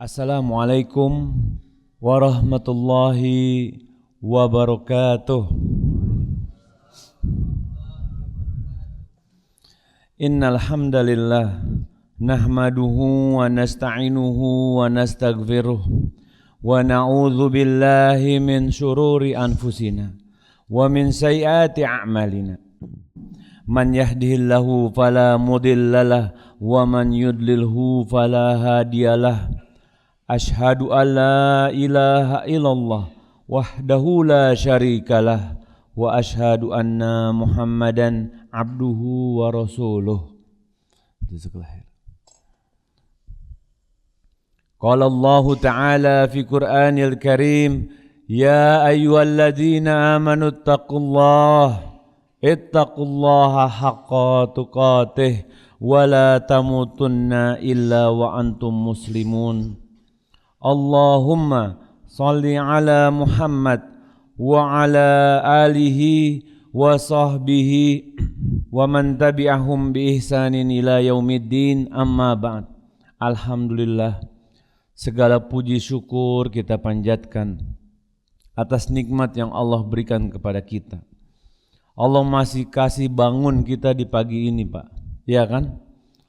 Assalamualaikum warahmatullahi wabarakatuh. Innal hamdalillah nahmaduhu wa nasta'inuhu wa nastaghfiruh wa na'udzu billahi min syururi anfusina wa min sayyiati a'malina. Man yahdihillahu fala mudhillalah wa man yudlilhu fala hadiyalah. Ashhadu an la ilaha illallah wahdahu la syarikalah wa ashhadu anna Muhammadan abduhu wa rasuluh. Qala Allah Ta'ala fi Qur'anil Karim, ya ayyuhalladzina amanu ittaqullaha haqqa tuqatih wa la tamutunna illa wa antum muslimun. Allahumma salli ala Muhammad wa ala alihi wa sahbihi wa man tabi'ahum bi ihsanin ila yaumiddin, amma ba'd. Alhamdulillah, segala puji syukur kita panjatkan atas nikmat yang Allah berikan kepada kita. Allah masih kasih bangun kita di pagi ini, Pak. Ya kan?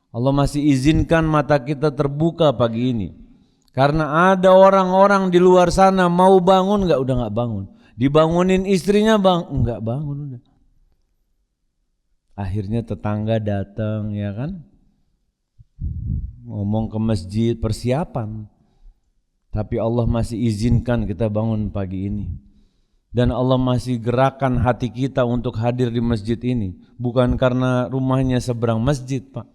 Allah masih izinkan mata kita terbuka pagi ini. Karena ada orang-orang di luar sana mau bangun udah enggak bangun. Dibangunin istrinya enggak bangun udah. Akhirnya tetangga datang, ya kan? Ngomong ke masjid persiapan. Tapi Allah masih izinkan kita bangun pagi ini. Dan Allah masih gerakan hati kita untuk hadir di masjid ini. Bukan karena rumahnya seberang masjid, Pak.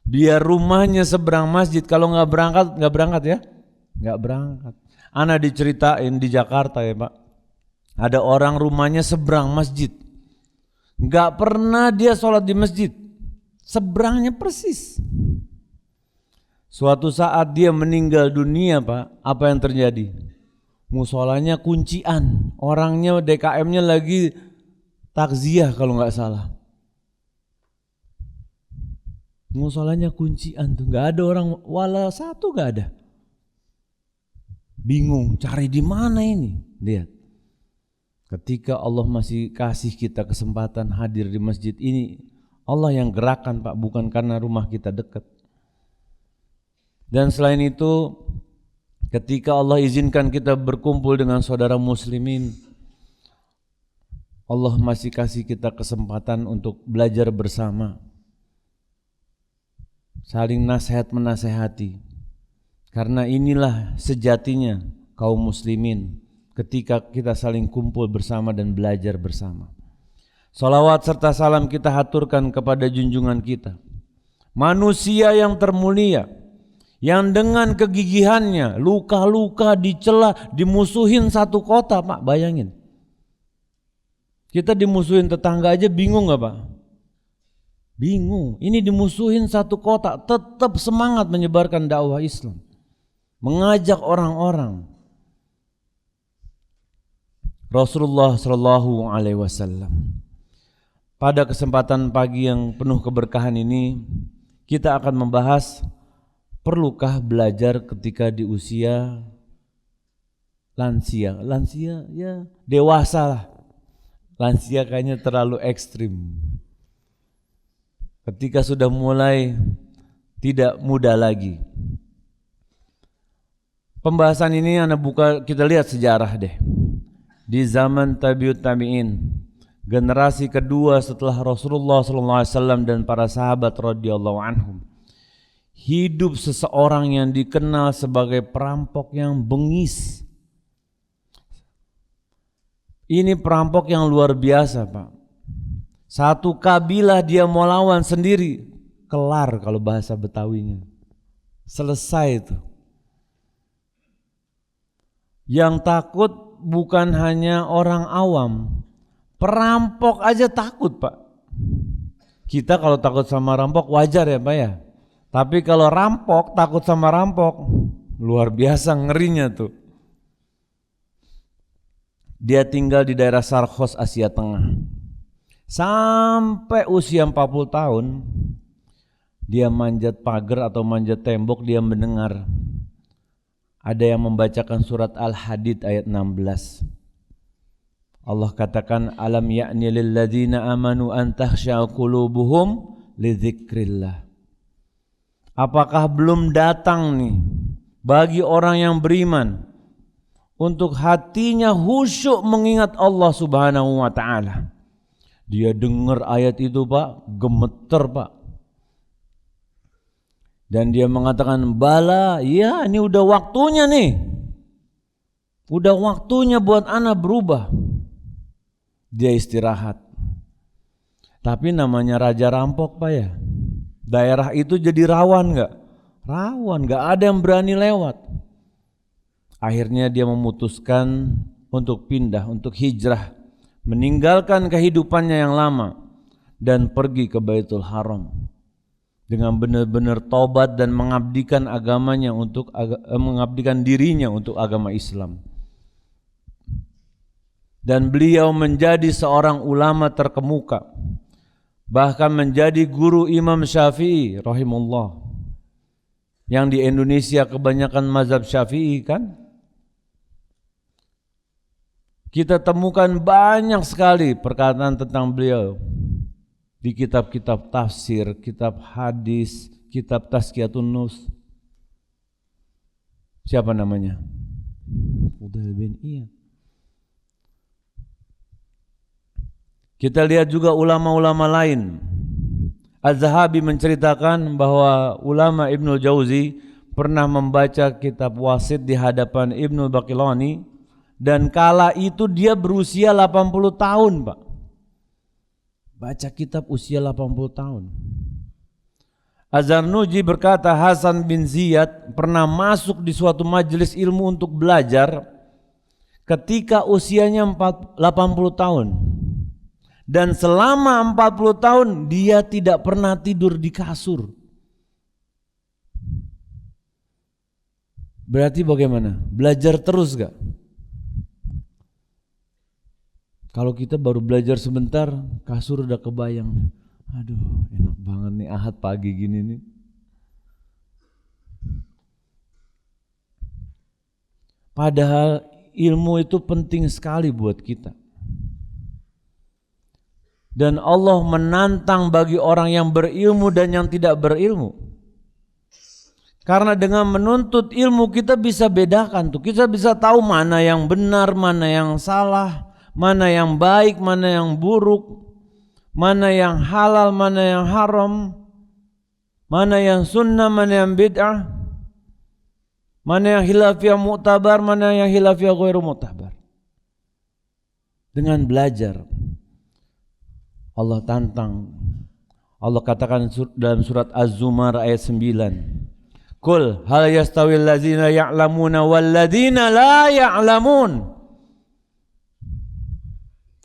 Biar rumahnya seberang masjid, kalau enggak berangkat ya. Enggak berangkat. Ana diceritain di Jakarta ya, Pak. Ada orang rumahnya seberang masjid. Enggak pernah dia sholat di masjid. Seberangnya persis. Suatu saat dia meninggal dunia, Pak. Apa yang terjadi? Musolanya kuncian. Orangnya DKM-nya lagi takziah kalau enggak salah. Musolanya kuncian tuh. Enggak ada orang, wala satu enggak ada. Bingung cari di mana ini. Lihat, ketika Allah masih kasih kita kesempatan hadir di masjid ini, Allah yang gerakan, Pak, bukan karena rumah kita dekat. Dan selain itu, ketika Allah izinkan kita berkumpul dengan saudara muslimin, Allah masih kasih kita kesempatan untuk belajar bersama, saling nasihat menasehati. Karena inilah sejatinya kaum muslimin ketika kita saling kumpul bersama dan belajar bersama. Salawat serta salam kita haturkan kepada junjungan kita, manusia yang termulia, yang dengan kegigihannya luka-luka dicela, dimusuhin satu kota, Pak. Bayangin, kita dimusuhin tetangga aja bingung gak, Pak? Bingung. Ini dimusuhin satu kota, tetap semangat menyebarkan dakwah Islam, mengajak orang-orang. Rasulullah Shallallahu Alaihi Wasallam. Pada kesempatan pagi yang penuh keberkahan ini, kita akan membahas, perlukah belajar ketika di usia lansia? Lansia ya dewasa lah. Lansia kayaknya terlalu ekstrim. Ketika sudah mulai tidak muda lagi. Pembahasan ini kita lihat sejarah deh. Di zaman tabi'ut tabi'in, generasi kedua setelah Rasulullah SAW dan para sahabat radhiyallahu anhum, hidup seseorang yang dikenal sebagai perampok yang bengis. Ini perampok yang luar biasa, Pak. Satu kabilah dia mau lawan sendiri, kelar kalau bahasa Betawinya. Selesai itu. Yang takut bukan hanya orang awam, perampok aja takut, Pak. Kita kalau takut sama rampok wajar ya, Pak ya. Tapi kalau rampok takut sama rampok, luar biasa ngerinya tuh. Dia tinggal di daerah Sarkhos, Asia Tengah. Sampai usia 40 tahun, dia manjat pagar atau manjat tembok, dia mendengar Ada yang membacakan surat Al-Hadid ayat 16. Allah katakan, alam ya'ni lil ladzina amanu an takhsha'a qulubuhum li dzikrillah. Apakah belum datang nih bagi orang yang beriman untuk hatinya khusyuk mengingat Allah Subhanahu wa taala. Dia dengar ayat itu, Pak, gemeter, Pak. Dan dia mengatakan, bala, ya ini udah waktunya nih. Udah waktunya buat anak berubah. Dia istirahat. Tapi namanya raja rampok, Pak ya. Daerah itu jadi rawan gak? Rawan, gak ada yang berani lewat. Akhirnya dia memutuskan untuk pindah, untuk hijrah. Meninggalkan kehidupannya yang lama. Dan pergi ke Baitul Haram. Dengan benar-benar tobat dan mengabdikan agamanya mengabdikan dirinya untuk agama Islam. Dan beliau menjadi seorang ulama terkemuka, bahkan menjadi guru Imam Syafi'i rahimahullah. Yang di Indonesia kebanyakan mazhab Syafi'i kan? Kita temukan banyak sekali perkataan tentang beliau di kitab-kitab tafsir, kitab hadis, kitab Tazkiyatun Nufs. Siapa namanya? Fudail bin Iyad. Kita lihat juga ulama-ulama lain. Az-Zahabi menceritakan bahwa ulama Ibnul Jauzi pernah membaca kitab Wasit di hadapan Ibnul Baqilani, dan kala itu dia berusia 80 tahun, Pak. Baca kitab usia 80 tahun. Az-Zarnuji berkata, Hasan bin Ziyad pernah masuk di suatu majelis ilmu untuk belajar ketika usianya 80 tahun. Dan selama 40 tahun dia tidak pernah tidur di kasur. Berarti bagaimana? Belajar terus gak? Kalau kita baru belajar sebentar, kasur udah kebayang. Aduh, enak banget nih Ahad pagi gini nih. Padahal ilmu itu penting sekali buat kita. Dan Allah menantang bagi orang yang berilmu dan yang tidak berilmu. Karena dengan menuntut ilmu kita bisa bedakan tuh. Kita bisa tahu mana yang benar, mana yang salah, mana yang baik, mana yang buruk, mana yang halal, mana yang haram, mana yang sunnah, mana yang bid'ah, mana yang khilafiyah mu'tabar, mana yang khilafiyah ghairu mu'tabar. Dengan belajar Allah tantang. Allah katakan dalam surat Az-Zumar ayat 9. Qul hal yastawil ladzina ya'lamuna wal ladzina la ya'lamun.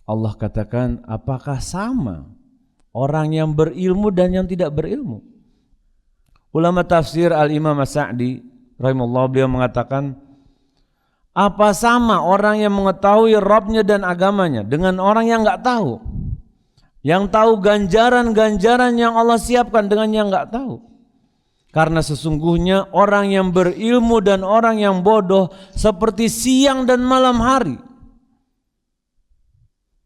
Allah katakan, apakah sama orang yang berilmu dan yang tidak berilmu? Ulama tafsir Al-Imam As-Sa'di rahimahullah, beliau mengatakan, apa sama orang yang mengetahui Rabbnya dan agamanya dengan orang yang enggak tahu? Yang tahu ganjaran-ganjaran yang Allah siapkan dengan yang enggak tahu. Karena sesungguhnya orang yang berilmu dan orang yang bodoh seperti siang dan malam hari,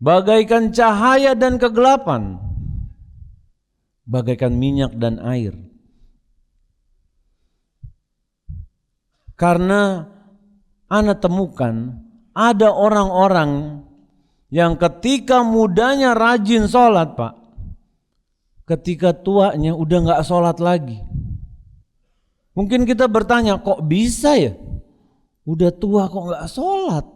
bagaikan cahaya dan kegelapan, bagaikan minyak dan air. Karena ana temukan ada orang-orang yang ketika mudanya rajin sholat, Pak, ketika tuanya udah gak sholat lagi. Mungkin kita bertanya, kok bisa ya? Udah tua kok gak sholat?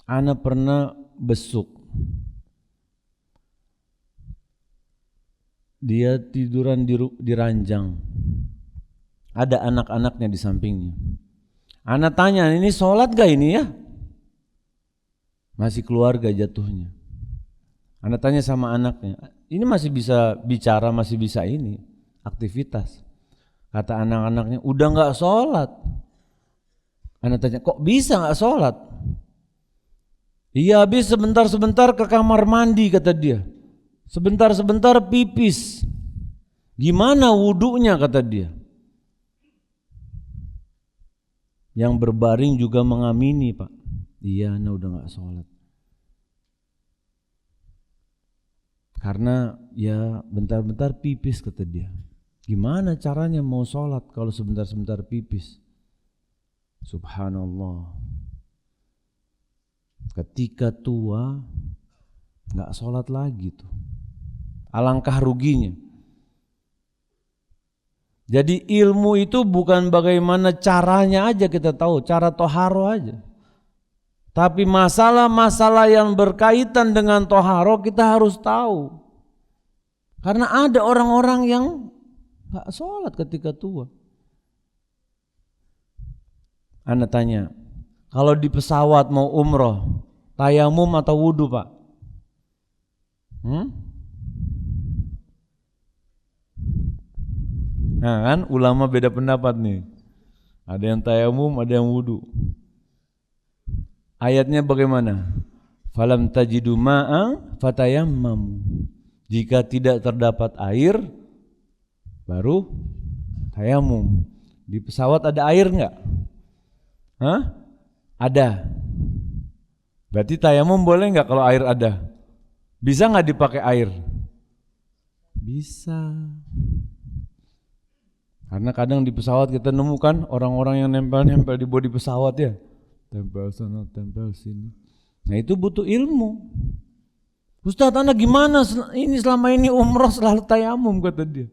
Ana pernah besuk. Dia tiduran di ranjang. Ada anak-anaknya di sampingnya. Ana tanya, ini sholat gak ini ya? Masih keluarga jatuhnya. Ana tanya sama anaknya, ini masih bisa bicara, masih bisa ini, aktivitas. Kata anak-anaknya, udah gak sholat. Ana tanya, kok bisa gak sholat? Iya, habis sebentar-sebentar ke kamar mandi, kata dia. Sebentar-sebentar pipis. Gimana wudunya, kata dia. Yang berbaring juga mengamini, Pak. Iya, ana udah gak sholat. Karena ya bentar-bentar pipis kata dia. Gimana caranya mau sholat kalau sebentar-sebentar pipis? Subhanallah. Ketika tua gak sholat lagi tuh. Alangkah ruginya. Jadi ilmu itu bukan bagaimana caranya aja kita tahu, cara toharo aja. Tapi masalah-masalah yang berkaitan dengan toharo kita harus tahu. Karena ada orang-orang yang gak sholat ketika tua. Anda tanya, kalau di pesawat mau umroh, tayamum atau wudu, Pak? Nah kan ulama beda pendapat nih. Ada yang tayamum, ada yang wudu. Ayatnya bagaimana? Falam tajidu ma'an fatayammam. Jika tidak terdapat air, baru tayamum. Di pesawat ada air enggak? Ada. Berarti tayamum boleh enggak kalau air ada? Bisa enggak dipakai air? Bisa. Karena kadang di pesawat kita nemukan orang-orang yang nempel-nempel di bodi pesawat ya. Tempel sana, tempel sini. Nah itu butuh ilmu. Ustadz, Anda gimana ini selama ini umroh selalu tayamum kata dia.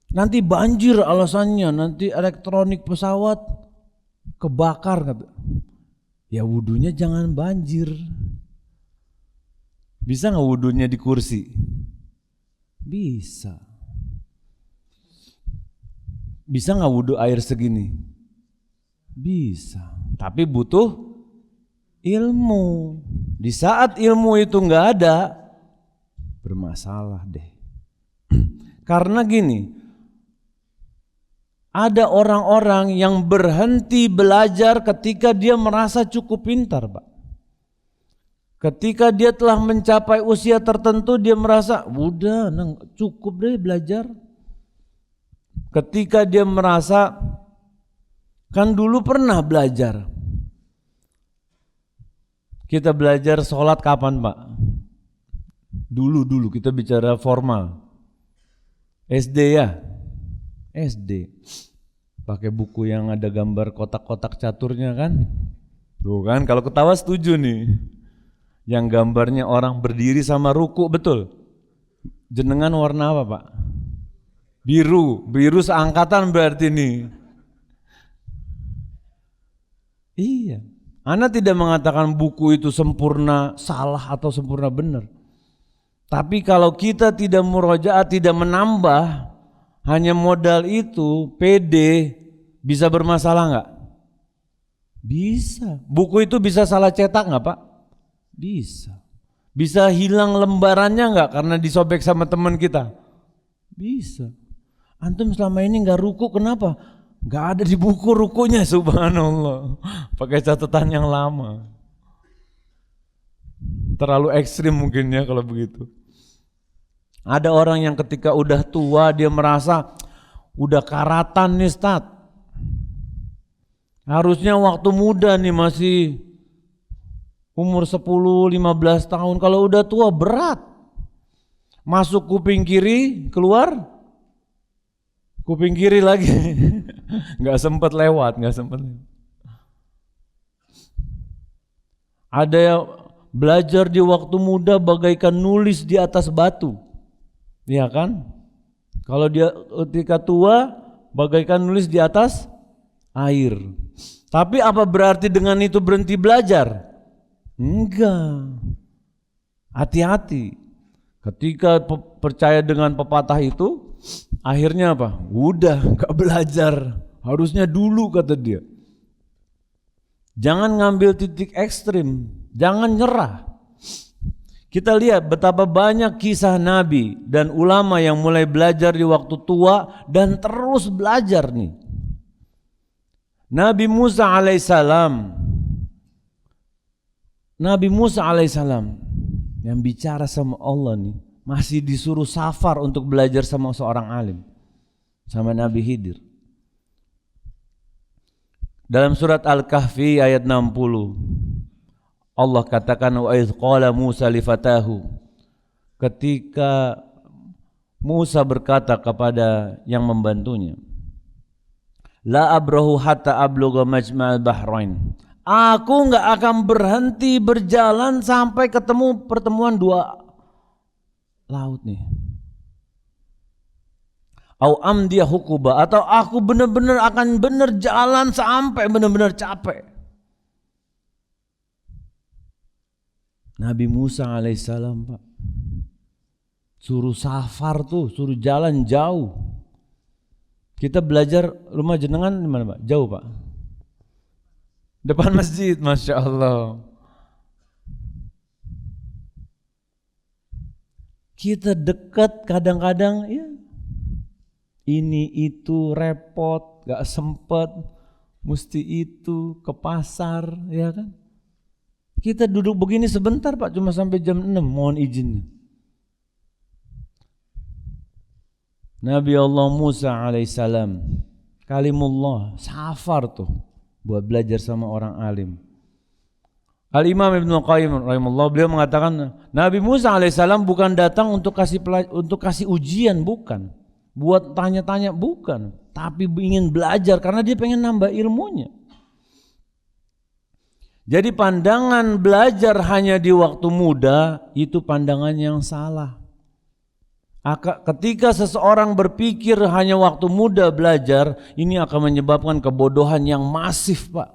Nanti banjir alasannya, nanti elektronik pesawat kebakar kata. Ya wudunya jangan banjir. Bisa nggak wudunya di kursi? Bisa. Bisa nggak wudhu air segini? Bisa. Tapi butuh ilmu. Di saat ilmu itu nggak ada, bermasalah deh. Karena gini, ada orang-orang yang berhenti belajar ketika dia merasa cukup pintar, Pak. Ketika dia telah mencapai usia tertentu, dia merasa udah cukup deh belajar. Ketika dia merasa kan dulu pernah belajar. Kita belajar sholat kapan, Pak? Dulu kita bicara formal. SD ya? SD. Pakai buku yang ada gambar kotak-kotak caturnya kan? Tuh kan, kalau ketawa setuju nih. Yang gambarnya orang berdiri sama ruku, betul? Jenengan warna apa, Pak? Biru seangkatan berarti nih. Iya. Ana tidak mengatakan buku itu sempurna salah atau sempurna benar. Tapi kalau kita tidak murojaah, tidak menambah, hanya modal itu, PD, bisa bermasalah enggak? Bisa. Buku itu bisa salah cetak enggak, Pak? Bisa. Bisa hilang lembarannya enggak karena disobek sama teman kita? Bisa. Antum selama ini enggak ruku, kenapa? Enggak ada di buku rukunya, subhanallah. Pakai catatan yang lama. Terlalu ekstrim mungkin ya kalau begitu. Ada orang yang ketika udah tua dia merasa udah karatan nih Ustaz. Harusnya waktu muda nih masih umur 10-15 tahun. Kalau udah tua berat. Masuk kuping kiri, keluar kuping kiri lagi. Nggak sempat lewat. Ada yang belajar di waktu muda bagaikan nulis di atas batu. Iya kan? Kalau dia ketika tua bagaikan nulis di atas air. Tapi apa berarti dengan itu berhenti belajar? Enggak. Hati-hati. Ketika percaya dengan pepatah itu, akhirnya apa? Udah gak belajar. Harusnya dulu kata dia. Jangan ngambil titik ekstrim. Jangan nyerah. Kita lihat betapa banyak kisah Nabi dan ulama yang mulai belajar di waktu tua dan terus belajar nih. Nabi Musa alaihissalam yang bicara sama Allah nih, masih disuruh safar untuk belajar sama seorang alim, sama Nabi Khidir. Dalam surat Al-Kahfi ayat 60, Allah katakan, wa idz qala Musa li fatahu, ketika Musa berkata kepada yang membantunya, la abrahu hatta ablugha majma'al bahrain, aku enggak akan berhenti berjalan sampai ketemu pertemuan dua laut nih. Au amdiya hukuba, atau aku benar-benar akan benar jalan sampai benar-benar capek. Nabi Musa alaihissalam, Pak, suruh safar tuh, suruh jalan jauh. Kita belajar rumah jenengan di mana, Pak? Jauh, Pak? Depan masjid, Masya Allah. Kita dekat kadang-kadang ya ini itu repot, gak sempet, mesti itu ke pasar, ya kan? Kita duduk begini sebentar, Pak, cuma sampai jam 6, mohon izinnya. Nabi Allah Musa alaihissalam, kalimullah, safar tuh buat belajar sama orang alim. Al-Imam Ibnu Qayyim rahimahullah, beliau mengatakan Nabi Musa alaihissalam bukan datang untuk kasih ujian, bukan. Buat tanya-tanya, bukan, tapi ingin belajar karena dia pengen nambah ilmunya. Jadi pandangan belajar hanya di waktu muda itu pandangan yang salah. Ketika seseorang berpikir hanya waktu muda belajar, ini akan menyebabkan kebodohan yang masif, Pak.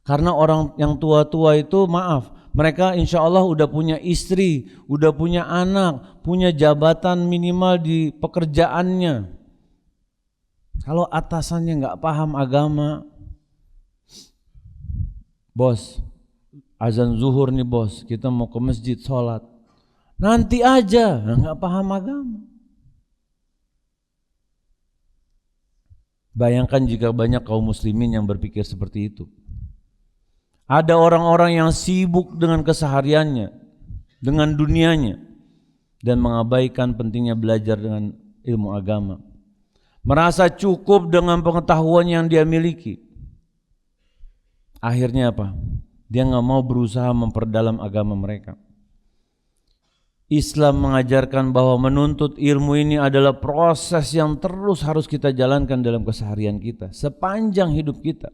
Karena orang yang tua-tua itu, maaf, mereka insya Allah udah punya istri, udah punya anak, punya jabatan minimal di pekerjaannya. Kalau atasannya nggak paham agama, bos, azan zuhur nih bos, kita mau ke masjid sholat, nanti aja, nggak paham agama. Bayangkan jika banyak kaum muslimin yang berpikir seperti itu. Ada orang-orang yang sibuk dengan kesehariannya, dengan dunianya, dan mengabaikan pentingnya belajar dengan ilmu agama. Merasa cukup dengan pengetahuan yang dia miliki. Akhirnya apa? Dia nggak mau berusaha memperdalam agama mereka. Islam mengajarkan bahwa menuntut ilmu ini adalah proses yang terus harus kita jalankan dalam keseharian kita, sepanjang hidup kita.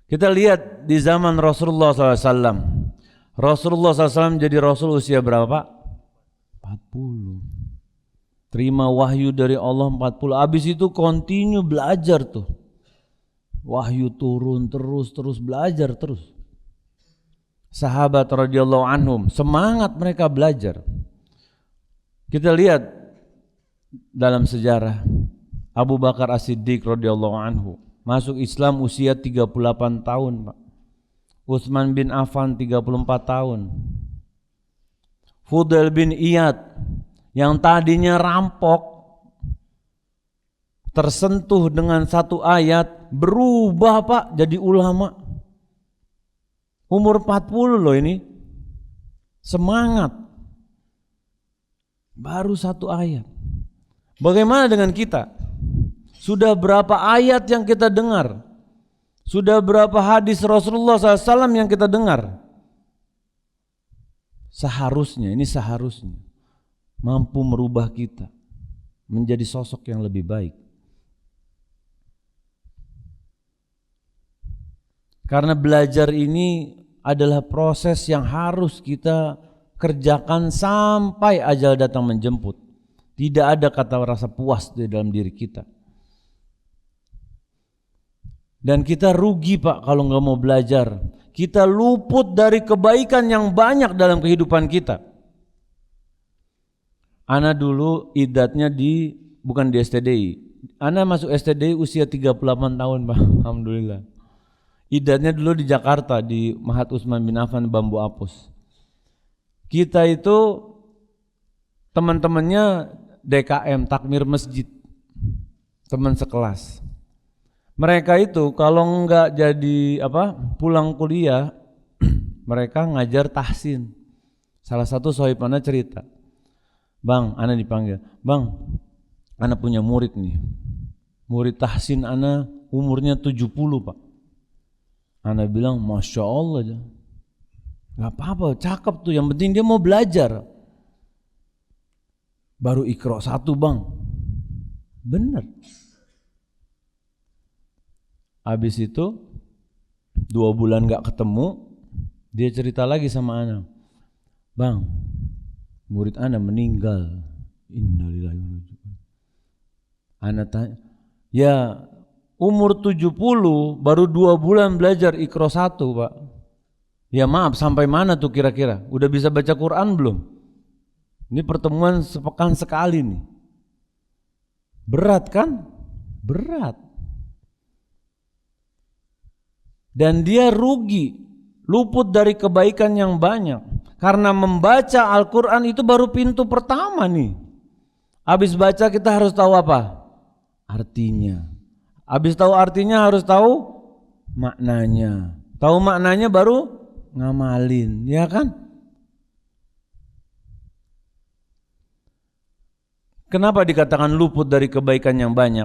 Kita lihat di zaman Rasulullah SAW. Rasulullah SAW jadi Rasul usia berapa, Pak? 40. Terima wahyu dari Allah 40. Habis itu continue belajar tuh. Wahyu turun terus belajar terus. Sahabat radhiyallahu anhum semangat mereka belajar. Kita lihat dalam sejarah Abu Bakar As-Siddiq radhiyallahu anhu masuk Islam usia 38 tahun, Pak. Utsman bin Affan 34 tahun. Fudail bin Iyad yang tadinya rampok tersentuh dengan satu ayat berubah, Pak, jadi ulama. Umur 40 loh ini. Semangat. Baru satu ayat. Bagaimana dengan kita? Sudah berapa ayat yang kita dengar? Sudah berapa hadis Rasulullah SAW yang kita dengar? Seharusnya mampu merubah kita menjadi sosok yang lebih baik. Karena belajar ini adalah proses yang harus kita kerjakan sampai ajal datang menjemput. Tidak ada kata rasa puas di dalam diri kita. Dan kita rugi, Pak, kalau nggak mau belajar. Kita luput dari kebaikan yang banyak dalam kehidupan kita. Ana dulu idatnya bukan di STDI. Ana masuk STDI usia 38 tahun, Pak. Alhamdulillah. Idatnya dulu di Jakarta, di Mahat Utsman bin Affan Bambu Apus. Kita itu teman-temannya DKM, takmir masjid, teman sekelas. Mereka itu kalau enggak jadi pulang kuliah, mereka ngajar tahsin. Salah satu sohib ana cerita, Bang, ana dipanggil, Bang, ana punya murid nih. Murid tahsin ana umurnya 70 Pak. Ana bilang Masya Allah aja. Gak apa-apa, cakep tuh, yang penting dia mau belajar. Baru Iqra 1 Bang. Bener. Habis itu 2 bulan gak ketemu, dia cerita lagi sama Ana. Bang, murid Ana meninggal. Innalillahi wa inna ilaihi raji'un. Ana tanya, ya umur 70 baru 2 bulan belajar Iqra 1 Pak. Ya maaf, sampai mana tuh kira-kira? Udah bisa baca Quran belum? Ini pertemuan sepekan sekali nih. Berat kan? Berat. Dan dia rugi, luput dari kebaikan yang banyak. Karena membaca Al-Quran itu baru pintu pertama nih. Habis baca kita harus tahu apa? Artinya. Habis tahu artinya harus tahu maknanya. Tahu maknanya baru ngamalin, ya kan? Kenapa dikatakan luput dari kebaikan yang banyak?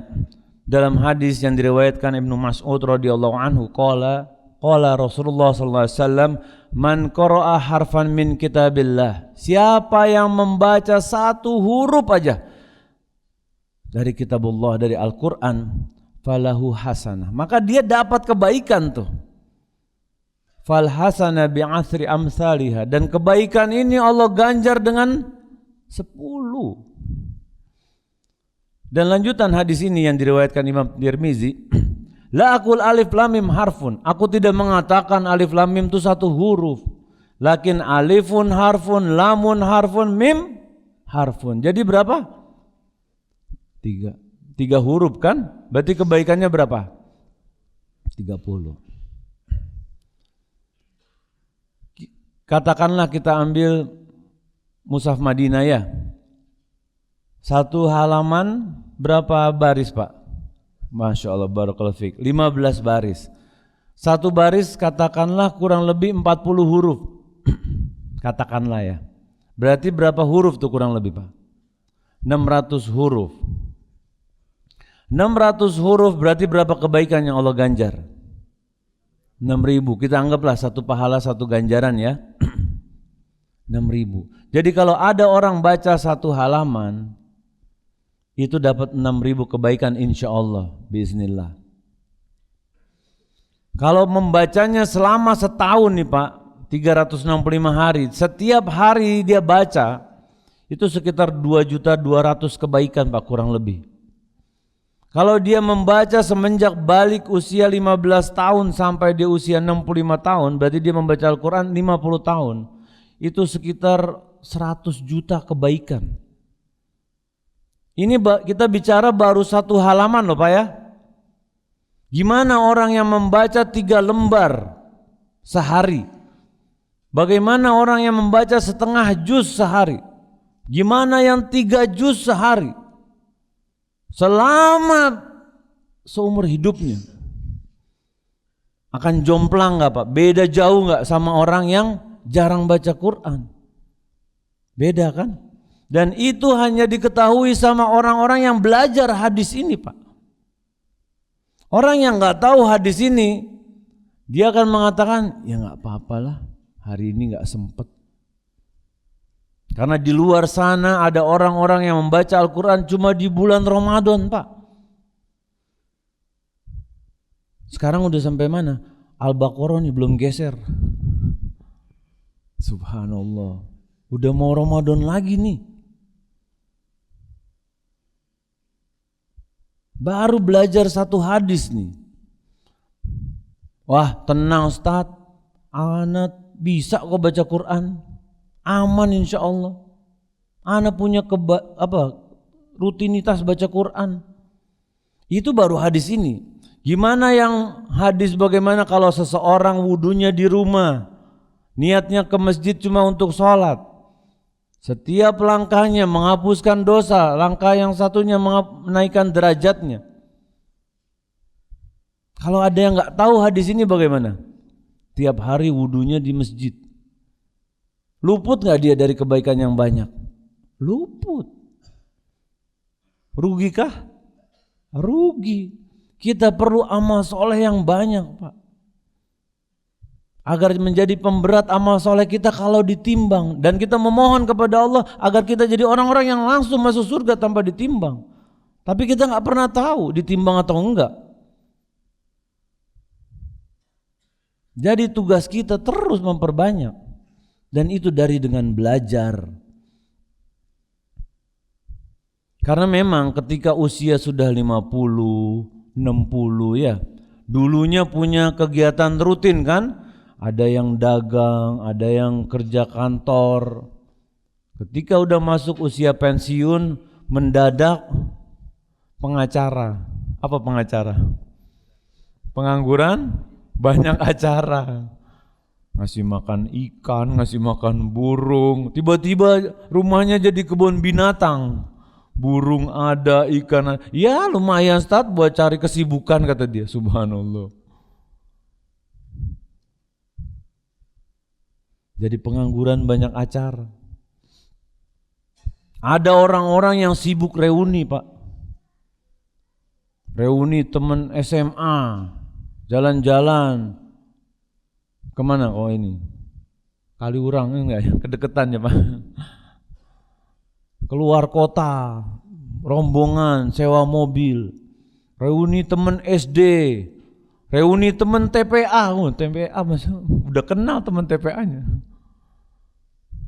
Dalam hadis yang diriwayatkan Ibnu Mas'ud radhiyallahu anhu, qala Rasulullah sallallahu alaihi wasallam, man qara'a harfan min kitabillah, siapa yang membaca 1 huruf aja dari kitabullah, dari Al-Qur'an, falahu hasanah, maka dia dapat kebaikan tuh. Fal hasanah bi'athri amsalihah, dan kebaikan ini Allah ganjar dengan 10. Dan lanjutan hadis ini yang diriwayatkan Imam Tirmizi, la aqul alif lam mim harfun, aku tidak mengatakan alif lam mim itu 1 huruf, lakin alifun harfun, lamun harfun, mim harfun. Jadi berapa? 3 huruf kan? Berarti kebaikannya berapa? 30. Katakanlah kita ambil Mushaf Madinah ya. 1 halaman berapa baris Pak? Masya Allah, barakallahu fiik. 15 baris. 1 baris katakanlah kurang lebih 40 huruf. Katakanlah ya. Berarti berapa huruf tuh kurang lebih Pak? 600 huruf. 600 huruf berarti berapa kebaikan yang Allah ganjar? 6.000. Kita anggaplah 1 pahala 1 ganjaran ya. 6.000. Jadi kalau ada orang baca 1 halaman itu dapat 6.000 kebaikan insyaallah biiznillah. Kalau membacanya selama setahun nih Pak, 365 hari, setiap hari dia baca itu sekitar 2.200.000 kebaikan Pak, kurang lebih. Kalau dia membaca semenjak balik usia 15 tahun sampai dia usia 65 tahun, berarti dia membaca Al-Quran 50 tahun. Itu sekitar 100 juta kebaikan. Ini kita bicara baru 1 halaman loh Pak ya. Gimana orang yang membaca 3 lembar sehari? Bagaimana orang yang membaca setengah juz sehari? Gimana yang 3 juz sehari? Selama seumur hidupnya akan jomplang gak Pak? Beda jauh gak sama orang yang jarang baca Quran? Beda kan? Dan itu hanya diketahui sama orang-orang yang belajar hadis ini Pak. Orang yang gak tahu hadis ini, dia akan mengatakan, ya gak apa-apalah, hari ini gak sempet. Karena di luar sana ada orang-orang yang membaca Al-Quran cuma di bulan Ramadan Pak. Sekarang udah sampai mana? Al-Baqarah nih belum geser. Subhanallah. Udah mau Ramadan lagi nih. Baru belajar 1 hadis nih. Wah tenang Ustaz, anak bisa kok baca Quran. Aman insya Allah. Ana punya rutinitas baca Quran. Itu baru hadis ini. Gimana yang hadis bagaimana kalau seseorang wudunya di rumah, niatnya ke masjid cuma untuk sholat, setiap langkahnya menghapuskan dosa, langkah yang satunya menaikkan derajatnya. Kalau ada yang nggak tahu hadis ini bagaimana? Tiap hari wudunya di masjid. Luput gak dia dari kebaikan yang banyak? Luput. Rugi kah? Rugi. Kita perlu amal soleh yang banyak, Pak. Agar menjadi pemberat amal soleh kita kalau ditimbang. Dan kita memohon kepada Allah agar kita jadi orang-orang yang langsung masuk surga tanpa ditimbang. Tapi kita gak pernah tahu ditimbang atau enggak. Jadi tugas kita terus memperbanyak. Dan itu dengan belajar. Karena memang ketika usia sudah 50, 60 ya, dulunya punya kegiatan rutin kan, ada yang dagang, ada yang kerja kantor. Ketika udah masuk usia pensiun, mendadak pengacara. Apa pengacara? Pengangguran, banyak acara. Ngasih makan ikan, ngasih makan burung. Tiba-tiba rumahnya jadi kebun binatang. Burung ada, ikan ada. Ya lumayan Ustaz buat cari kesibukan kata dia. Subhanallah. Jadi pengangguran banyak acara. Ada orang-orang yang sibuk reuni, Pak. Reuni teman SMA. Jalan-jalan. Kemana kau ini? Kaliurang enggak ya? Kedeketan ya Pak. Keluar kota, rombongan, sewa mobil, reuni teman SD, reuni teman TPA, TPA udah kenal teman TPA-nya.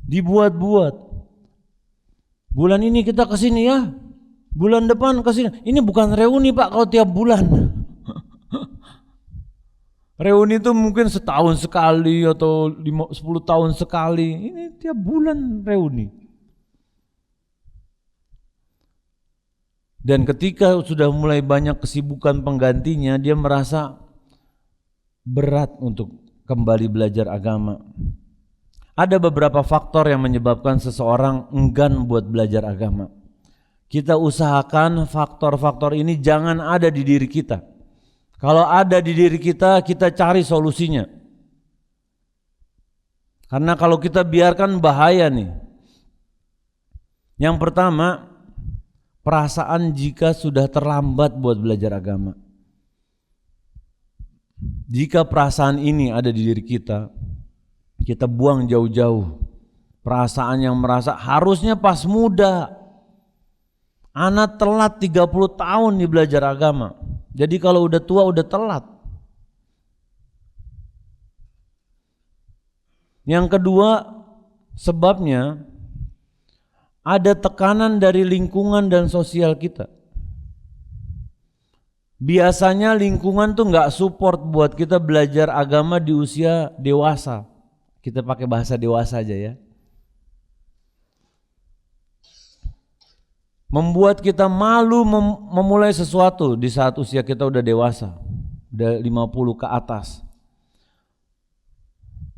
Dibuat-buat. Bulan ini kita ke sini ya. Bulan depan ke sini. Ini bukan reuni Pak kalau tiap bulan. Reuni itu mungkin setahun sekali atau 10 tahun sekali. Ini tiap bulan reuni. Dan ketika sudah mulai banyak kesibukan penggantinya, dia merasa berat untuk kembali belajar agama. Ada beberapa faktor yang menyebabkan seseorang enggan buat belajar agama. Kita usahakan faktor-faktor ini jangan ada di diri kita. Kalau ada di diri kita, kita cari solusinya. Karena kalau kita biarkan bahaya nih. Yang pertama, perasaan jika sudah terlambat buat belajar agama. Jika perasaan ini ada di diri kita, kita buang jauh-jauh. Perasaan yang merasa harusnya pas muda. Anak telat 30 tahun nih belajar agama. Jadi kalau udah tua udah telat. Yang kedua, sebabnya ada tekanan dari lingkungan dan sosial kita. Biasanya lingkungan tuh nggak support buat kita belajar agama di usia dewasa. Kita pakai bahasa dewasa aja ya. Membuat kita malu memulai sesuatu di saat usia kita udah dewasa. Udah 50 ke atas.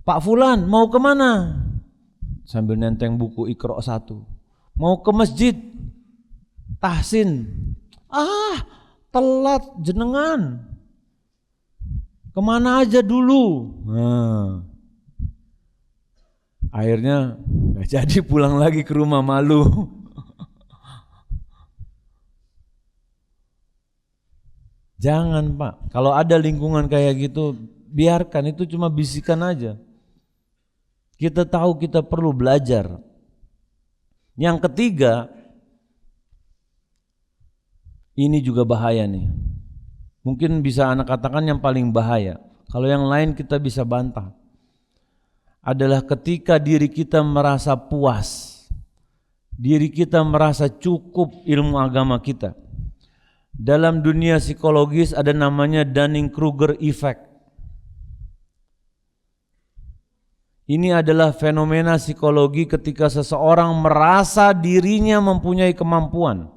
Pak Fulan mau kemana? Sambil nenteng buku Iqra 1. Mau ke masjid tahsin. Telat jenengan. Kemana aja dulu? Akhirnya gak jadi pulang lagi ke rumah, malu. Jangan Pak, kalau ada lingkungan kayak gitu, biarkan, itu cuma bisikan aja. Kita tahu kita perlu belajar. Yang ketiga, ini juga bahaya nih. Mungkin bisa anak katakan yang paling bahaya. Kalau yang lain kita bisa bantah. Adalah ketika diri kita merasa puas. Diri kita merasa cukup ilmu agama kita. Dalam dunia psikologis ada namanya Dunning-Kruger effect. Ini adalah fenomena psikologi ketika seseorang merasa dirinya mempunyai kemampuan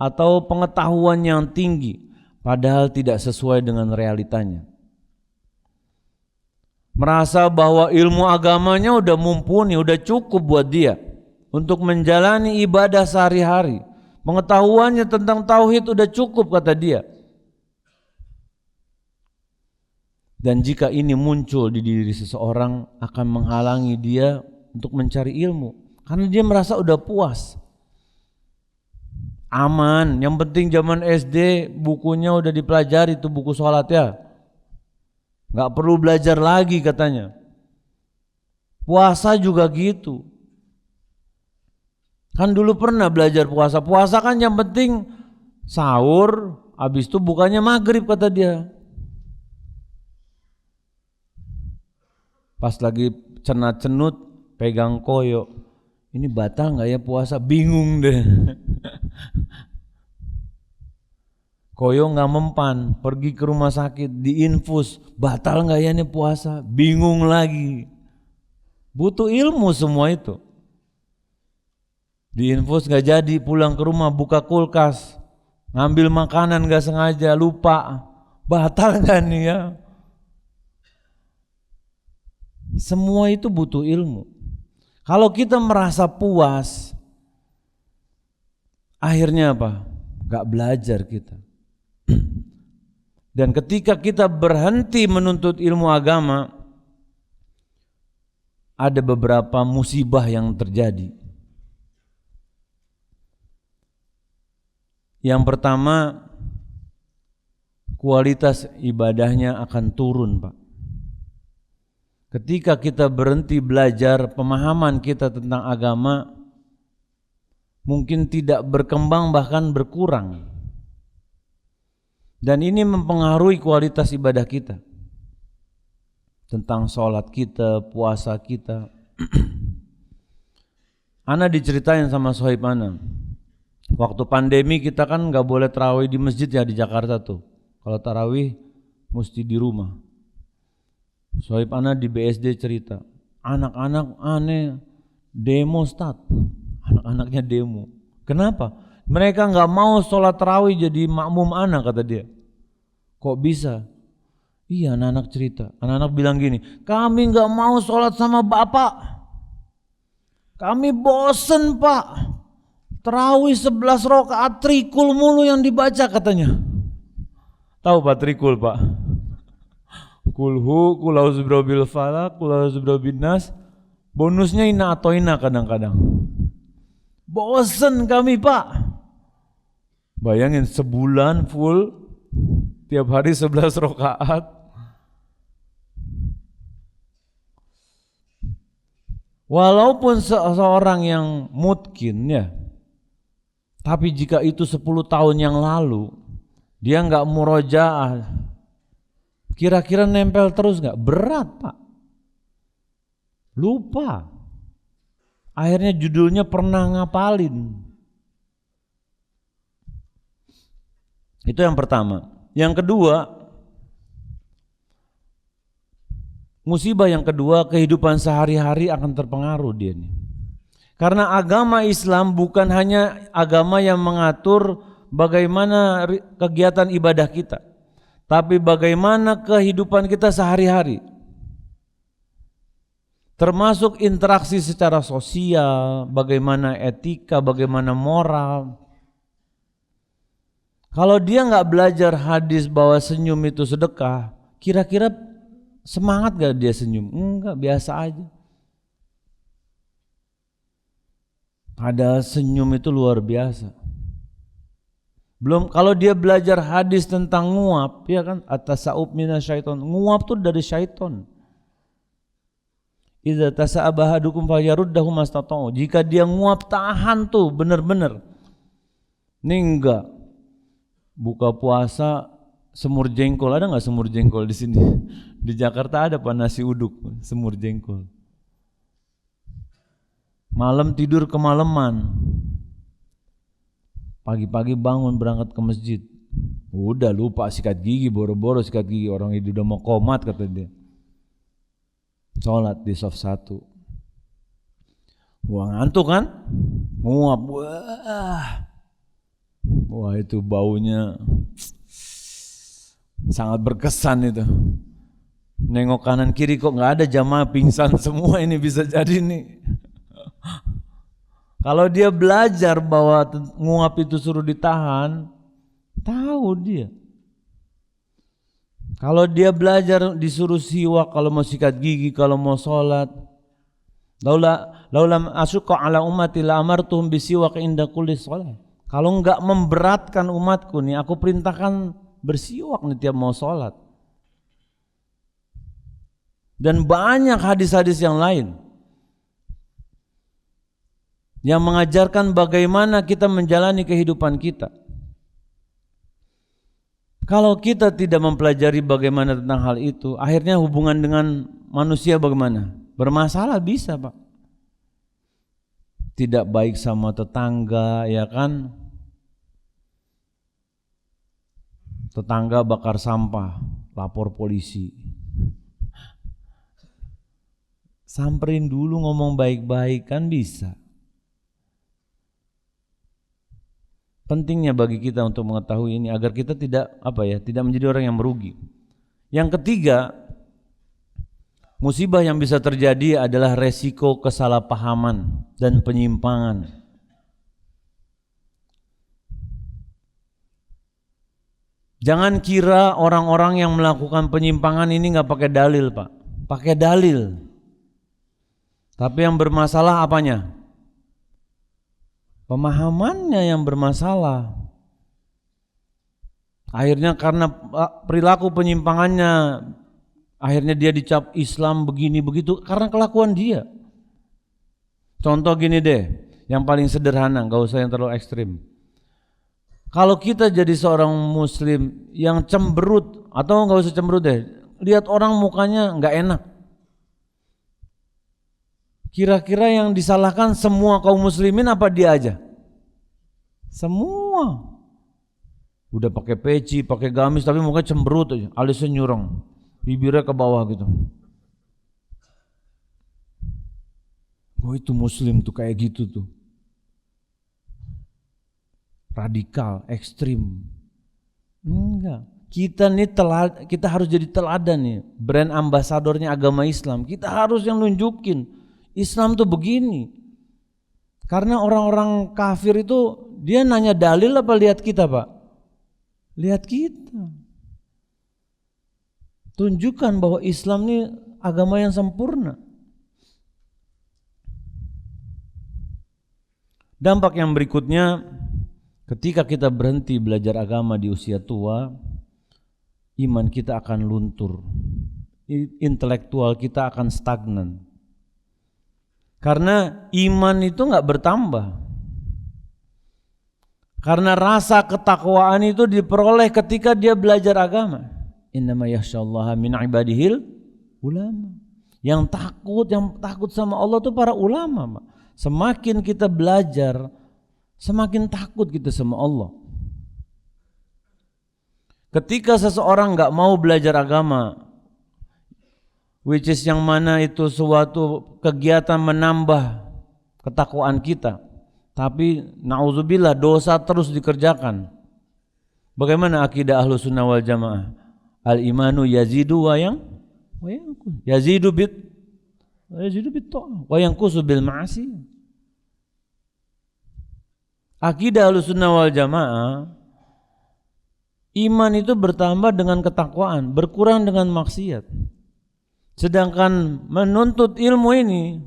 atau pengetahuan yang tinggi, padahal tidak sesuai dengan realitanya. Merasa bahwa ilmu agamanya udah mumpuni, udah cukup buat dia untuk menjalani ibadah sehari-hari. Pengetahuannya tentang tauhid udah cukup kata dia. Dan jika ini muncul di diri seseorang akan menghalangi dia untuk mencari ilmu. Karena dia merasa udah puas. aman. Yang penting zaman SD bukunya udah dipelajari tuh buku sholat ya. Gak perlu belajar lagi katanya. Puasa juga gitu. Kan dulu pernah belajar puasa. Puasa kan yang penting sahur, habis itu bukannya maghrib kata dia. Pas lagi cenat-cenut pegang koyo. Ini batal gak ya puasa? Bingung deh. Koyo gak mempan, pergi ke rumah sakit, diinfus, batal gak ya nih puasa? Bingung lagi. Butuh ilmu semua itu. Diinfus gak jadi, pulang ke rumah buka kulkas, ngambil makanan gak sengaja, lupa. Batal gak nih ya? Semua itu butuh ilmu. Kalau kita merasa puas, akhirnya apa? Gak belajar kita. Dan ketika kita berhenti menuntut ilmu agama, ada beberapa musibah yang terjadi. Yang pertama, kualitas ibadahnya akan turun, Pak. Ketika kita berhenti belajar, pemahaman kita tentang agama mungkin tidak berkembang, bahkan berkurang. Dan ini mempengaruhi kualitas ibadah kita. Tentang sholat kita, puasa kita. Ana diceritain sama sohib Ana. Waktu pandemi kita kan gak boleh tarawih di masjid ya di Jakarta tuh. Kalau tarawih mesti di rumah. Sohib Ana di BSD cerita. Anak-anak aneh demo Ustaz. Anak-anaknya demo. Kenapa? Mereka gak mau sholat tarawih jadi makmum Ana kata dia. Kok bisa? Iya, anak-anak cerita. Anak-anak bilang gini, kami gak mau sholat sama bapak. Kami bosen Pak. Tarawih 11 rakaat trikul mulu yang dibaca katanya. Tahu Pak trikul Pak? Kulhu, kulauzu birabbil falaq, kulauzu birabbin nas. Bonusnya ina atau ina kadang-kadang. Bosen kami Pak. Bayangin sebulan full tiap hari 11 rakaat. Walaupun seorang yang mungkin ya, tapi jika itu 10 tahun yang lalu dia enggak murojaah, kira-kira nempel terus enggak? Berat Pak. Lupa. Akhirnya judulnya pernah ngapalin. Itu yang pertama. Yang kedua, musibah yang kedua, kehidupan sehari-hari akan terpengaruh dia nih. Karena agama Islam bukan hanya agama yang mengatur bagaimana kegiatan ibadah kita, tapi bagaimana kehidupan kita sehari-hari. Termasuk interaksi secara sosial, bagaimana etika, bagaimana moral. Kalau dia nggak belajar hadis bahwa senyum itu sedekah, kira-kira semangat gak dia senyum? Enggak, biasa aja. Padahal senyum itu luar biasa. Belum kalau dia belajar hadis tentang nguap, ya kan, at-tasa'ub minasyaiton. Nguap tuh dari syaiton. Idza tasa'aba ahadukum falyaruddahu mastata'u. Jika dia nguap, tahan tuh bener-bener. Ini enggak. Buka puasa semur jengkol, ada nggak semur jengkol di sini? Di Jakarta ada Pak nasi uduk, semur jengkol. Malam tidur kemalaman, pagi-pagi bangun berangkat ke masjid. Udah lupa sikat gigi, boro-boro sikat gigi, orang itu udah mau komat kata dia. Sholat di saf 1. Wah ngantuk kan? Nguap, wah itu baunya sangat berkesan itu. Nengok kanan kiri kok nggak ada jamaah pingsan semua, ini bisa jadi nih. Kalau dia belajar bahwa nguap itu suruh ditahan, tahu dia. Kalau dia belajar disuruh siwak, kalau mau sikat gigi, kalau mau sholat. Laulam asyqa ala ummati la amartuhum bisiwak inda kulli shalah. Kalau enggak memberatkan umatku nih, aku perintahkan bersiwak nih tiap mau sholat. Dan banyak hadis-hadis yang lain yang mengajarkan bagaimana kita menjalani kehidupan kita. Kalau kita tidak mempelajari bagaimana tentang hal itu, akhirnya hubungan dengan manusia bagaimana? Bermasalah bisa, Pak. Tidak baik sama tetangga, ya kan? Tetangga bakar sampah, lapor polisi. Samperin dulu, ngomong baik-baik kan bisa. Pentingnya bagi kita untuk mengetahui ini agar kita tidak tidak menjadi orang yang merugi. Yang ketiga, musibah yang bisa terjadi adalah resiko kesalahpahaman dan penyimpangan. Jangan kira orang-orang yang melakukan penyimpangan ini nggak pakai dalil, Pak. Pakai dalil. Tapi yang bermasalah apanya? Pemahamannya yang bermasalah. Akhirnya karena perilaku penyimpangannya, akhirnya dia dicap Islam begini begitu karena kelakuan dia. Contoh gini deh, yang paling sederhana, gak usah yang terlalu ekstrim. Kalau kita jadi seorang muslim yang cemberut, atau gak usah cemberut deh, lihat orang mukanya gak enak, kira-kira yang disalahkan semua kaum muslimin apa dia aja? Semua. Udah pakai peci, pakai gamis tapi mukanya cemberut aja, alisnya nyurang, bibirnya ke bawah gitu. Oh itu muslim tuh kayak gitu tuh. Radikal, ekstrim. Enggak. Kita harus jadi teladan nih, brand ambasadornya agama Islam. Kita harus yang nunjukin Islam tuh begini. Karena orang-orang kafir itu dia nanya dalil apa lihat kita, Pak? Lihat kita. Tunjukkan bahwa Islam ini agama yang sempurna. Dampak yang berikutnya, ketika kita berhenti belajar agama di usia tua, iman kita akan luntur. Intelektual kita akan stagnan. Karena iman itu enggak bertambah. Karena rasa ketakwaan itu diperoleh ketika dia belajar agama. Innama yakhsyallaha min ibadihil ulama. Yang takut sama Allah itu para ulama, Pak. Semakin kita belajar, semakin takut kita sama Allah. Ketika seseorang enggak mau belajar agama, which is yang mana itu suatu kegiatan menambah ketakwaan kita, tapi na'udzubillah dosa terus dikerjakan. Bagaimana akidah Ahlus Sunnah wal Jamaah? Al-imanu yazidu wa yanqus. Yazidu bit ta'ah wa yanqusu bil ma'asi. Akidah Ahlus Sunnah wal Jamaah, iman itu bertambah dengan ketakwaan, berkurang dengan maksiat. Sedangkan menuntut ilmu ini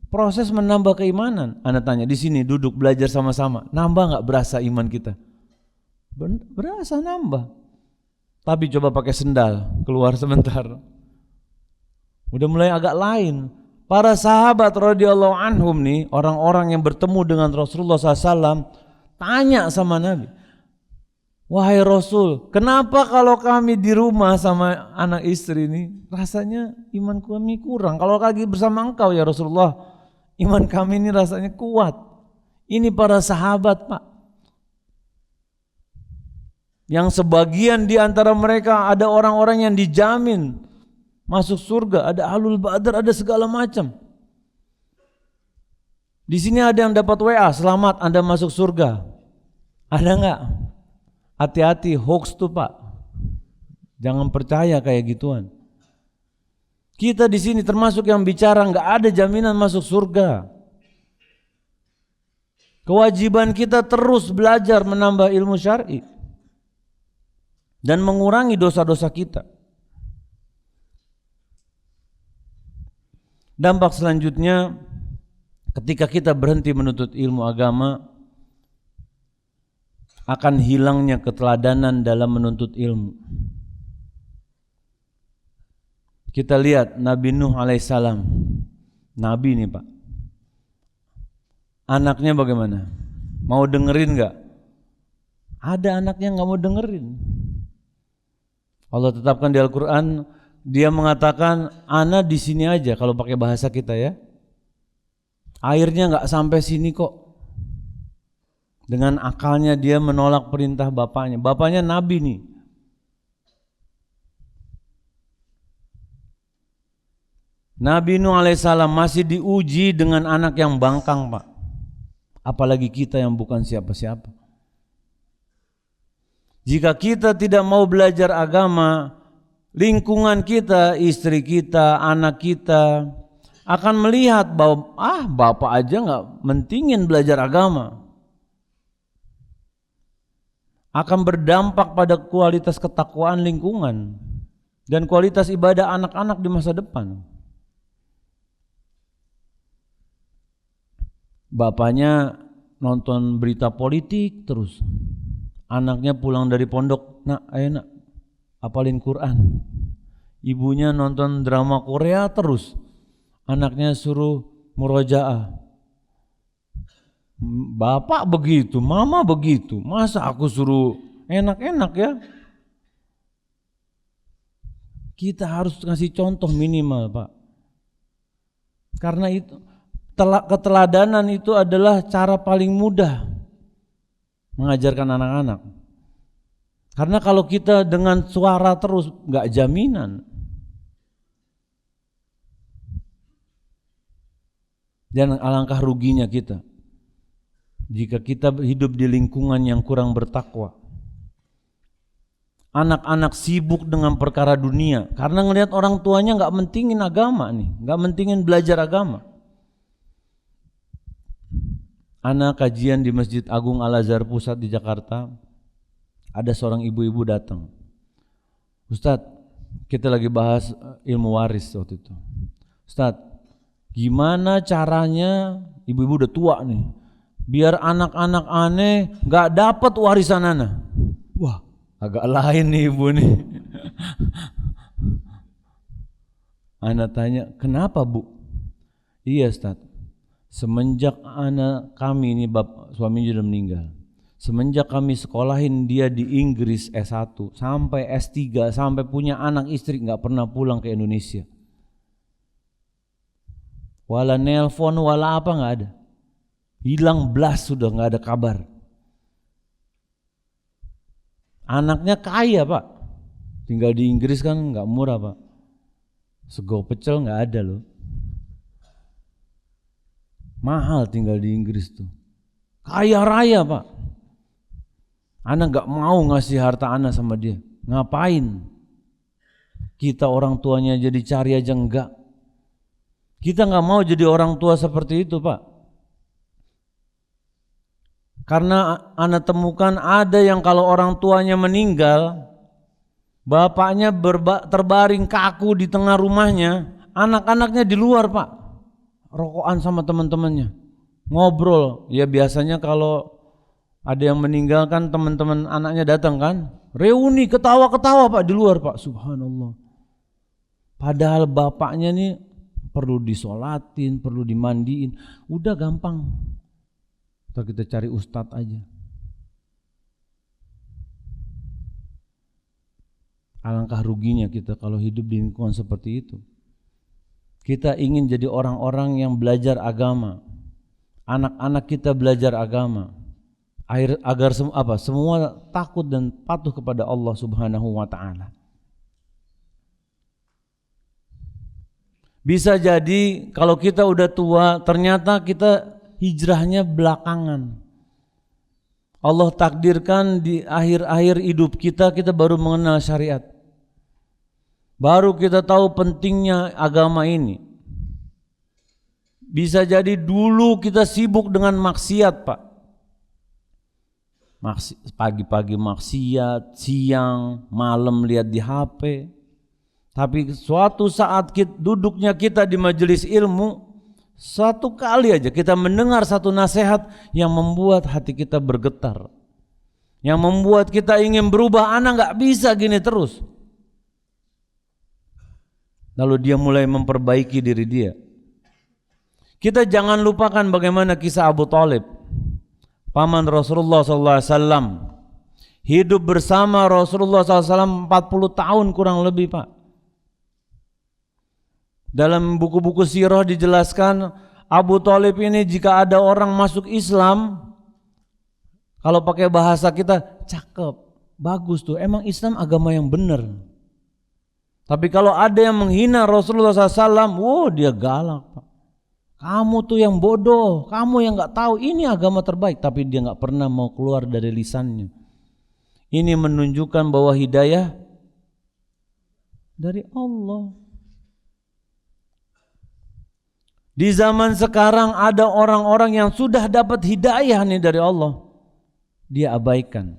proses menambah keimanan. Anda tanya di sini duduk belajar sama-sama, nambah enggak berasa iman kita? Berasa nambah. Tapi coba pakai sendal, keluar sebentar, udah mulai agak lain. Para sahabat radhiyallahu anhum nih, orang-orang yang bertemu dengan Rasulullah SAW, tanya sama Nabi, wahai Rasul, kenapa kalau kami di rumah sama anak istri ini rasanya iman kami kurang? Kalau lagi bersama engkau ya Rasulullah, iman kami ini rasanya kuat. Ini para sahabat, Pak, yang sebagian di antara mereka ada orang-orang yang dijamin masuk surga, ada ahlul badar, ada segala macam. Di sini ada yang dapat WA, selamat Anda masuk surga. Ada enggak? Hati-hati, hoax tuh, Pak. Jangan percaya kayak gituan. Kita di sini termasuk yang bicara enggak ada jaminan masuk surga. Kewajiban kita terus belajar menambah ilmu syar'i dan mengurangi dosa-dosa kita. Dampak selanjutnya, ketika kita berhenti menuntut ilmu agama, akan hilangnya keteladanan dalam menuntut ilmu. Kita lihat Nabi Nuh alaihissalam, Nabi nih Pak, anaknya bagaimana? Mau dengerin gak? Ada anaknya gak mau dengerin. Allah tetapkan di Al-Quran, dia mengatakan, ana di sini aja, kalau pakai bahasa kita ya. Airnya gak sampai sini kok. Dengan akalnya dia menolak perintah bapaknya. Bapaknya Nabi nih. Nabi Nuh alaihissalam masih diuji dengan anak yang bangkang Pak. Apalagi kita yang bukan siapa-siapa. Jika kita tidak mau belajar agama, lingkungan kita, istri kita, anak kita akan melihat bahwa bapak aja gak mentingin belajar agama. Akan berdampak pada kualitas ketakwaan lingkungan dan kualitas ibadah anak-anak di masa depan. Bapaknya nonton berita politik terus, anaknya pulang dari pondok, nak ayo nak hafalin Quran. Ibunya nonton drama Korea terus, anaknya suruh murojaah. Bapak begitu, mama begitu, masa aku suruh enak-enak ya? Kita harus kasih contoh minimal Pak. Karena itu keteladanan itu adalah cara paling mudah mengajarkan anak-anak. Karena kalau kita dengan suara terus gak jaminan. Dan alangkah ruginya kita jika kita hidup di lingkungan yang kurang bertakwa. Anak-anak sibuk dengan perkara dunia karena ngelihat orang tuanya gak mentingin agama nih, gak mentingin belajar agama. Anak kajian di Masjid Agung Al-Azhar Pusat di Jakarta, ada seorang ibu-ibu datang. Ustadz, kita lagi bahas ilmu waris waktu itu. Ustadz, gimana caranya, ibu-ibu udah tua nih, biar anak-anak aneh gak dapat warisan ana? Wah, agak lain nih ibu nih. Ana tanya, kenapa bu? Iya Ustadz, semenjak anak kami ini suaminya sudah meninggal, semenjak kami sekolahin dia di Inggris S1 sampai S3 sampai punya anak istri gak pernah pulang ke Indonesia. Wala nelpon wala apa gak ada. Hilang belas sudah gak ada kabar. Anaknya kaya Pak, tinggal di Inggris kan gak murah Pak. Sego pecel gak ada loh. Mahal tinggal di Inggris tuh. Kaya raya Pak. Anak gak mau ngasih harta anak sama dia. Ngapain? Kita orang tuanya jadi cari aja enggak. Kita gak mau jadi orang tua seperti itu Pak. Karena anak temukan ada yang kalau orang tuanya meninggal, bapaknya terbaring kaku di tengah rumahnya, anak-anaknya di luar Pak, rokokan sama teman-temannya, ngobrol. Ya biasanya kalau ada yang meninggal kan teman-teman anaknya datang kan, reuni ketawa-ketawa Pak di luar Pak, subhanallah. Padahal bapaknya nih perlu disolatin, perlu dimandiin, udah gampang. Atau kita cari ustadz aja. Alangkah ruginya kita kalau hidup di lingkungan seperti itu. Kita ingin jadi orang-orang yang belajar agama. Anak-anak kita belajar agama. Agar semua takut dan patuh kepada Allah Subhanahu wa taala. Bisa jadi kalau kita udah tua ternyata kita hijrahnya belakangan. Allah takdirkan di akhir-akhir hidup kita baru mengenal syariat. Baru kita tahu pentingnya agama ini. Bisa jadi dulu kita sibuk dengan maksiat Pak. Pagi-pagi maksiat, siang, malam lihat di HP. Tapi suatu saat duduknya kita di majelis ilmu, satu kali aja kita mendengar satu nasihat yang membuat hati kita bergetar, yang membuat kita ingin berubah. Anak nggak bisa gini terus. Lalu dia mulai memperbaiki diri dia. Kita jangan lupakan bagaimana kisah Abu Thalib, paman Rasulullah SAW, hidup bersama Rasulullah SAW 40 tahun kurang lebih, Pak. Dalam buku-buku sirah dijelaskan Abu Thalib ini jika ada orang masuk Islam, kalau pakai bahasa kita, cakep, bagus tuh, emang Islam agama yang benar. Tapi kalau ada yang menghina Rasulullah SAW, wow, dia galak, Pak. Kamu tuh yang bodoh, kamu yang gak tahu ini agama terbaik. Tapi dia gak pernah mau keluar dari lisannya. Ini menunjukkan bahwa hidayah dari Allah. Di zaman sekarang ada orang-orang yang sudah dapat hidayah nih dari Allah, dia abaikan.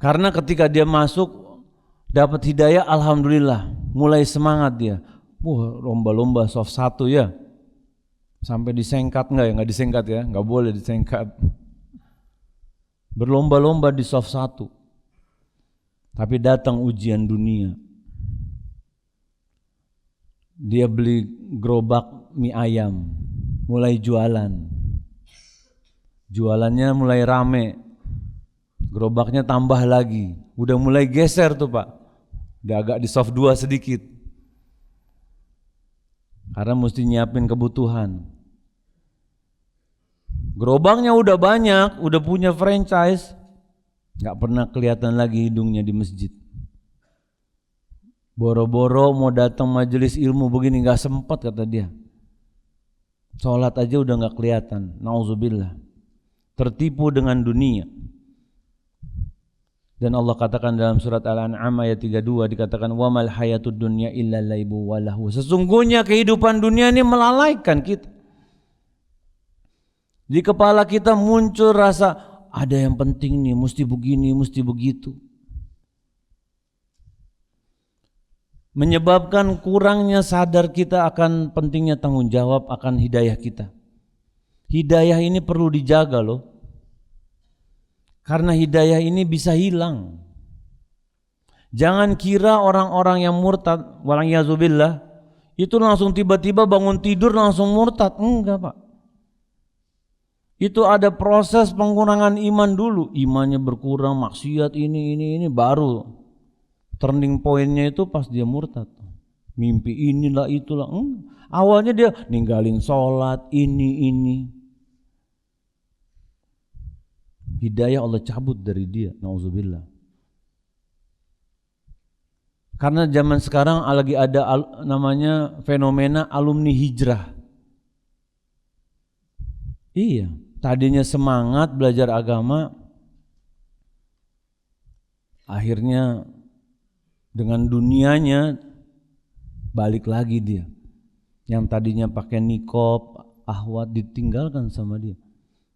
Karena ketika dia masuk dapat hidayah, alhamdulillah, mulai semangat dia. Lomba-lomba soft 1 ya. Sampai disengkat enggak ya? Enggak disengkat ya, enggak boleh disengkat. Berlomba-lomba di soft 1. Tapi datang ujian dunia. Dia beli gerobak mie ayam, mulai jualan. Jualannya mulai rame. Gerobaknya tambah lagi. Udah mulai geser tuh, Pak. Udah agak di soft 2 sedikit. Karena mesti nyiapin kebutuhan. Gerobaknya udah banyak, udah punya franchise. Gak pernah kelihatan lagi hidungnya di masjid. Boro-boro mau datang majelis ilmu begini gak sempat kata dia. Sholat aja udah gak kelihatan. Nauzubillah. Tertipu dengan dunia. Dan Allah katakan dalam surat Al-An'am ayat 32 dikatakan wa mal hayatud dunya illa laibu walahu. Sesungguhnya kehidupan dunia ini melalaikan kita. Di kepala kita muncul rasa ada yang penting nih, mesti begini, mesti begitu. Menyebabkan kurangnya sadar kita akan pentingnya tanggung jawab akan hidayah kita. Hidayah ini perlu dijaga loh. Karena hidayah ini bisa hilang. Jangan kira orang-orang yang murtad, wala'iyadzubillah, itu langsung tiba-tiba bangun tidur langsung murtad. Enggak, Pak. Itu ada proses pengurangan iman dulu. Imannya berkurang, maksiat ini baru turning pointnya itu pas dia murtad. Mimpi inilah itulah. Awalnya dia ninggalin sholat ini. Hidayah Allah cabut dari dia, nauzubillah. Karena zaman sekarang lagi ada namanya fenomena alumni hijrah. Iya, tadinya semangat belajar agama, akhirnya dengan dunianya balik lagi dia. Yang tadinya pakai niqab, ahwat ditinggalkan sama dia.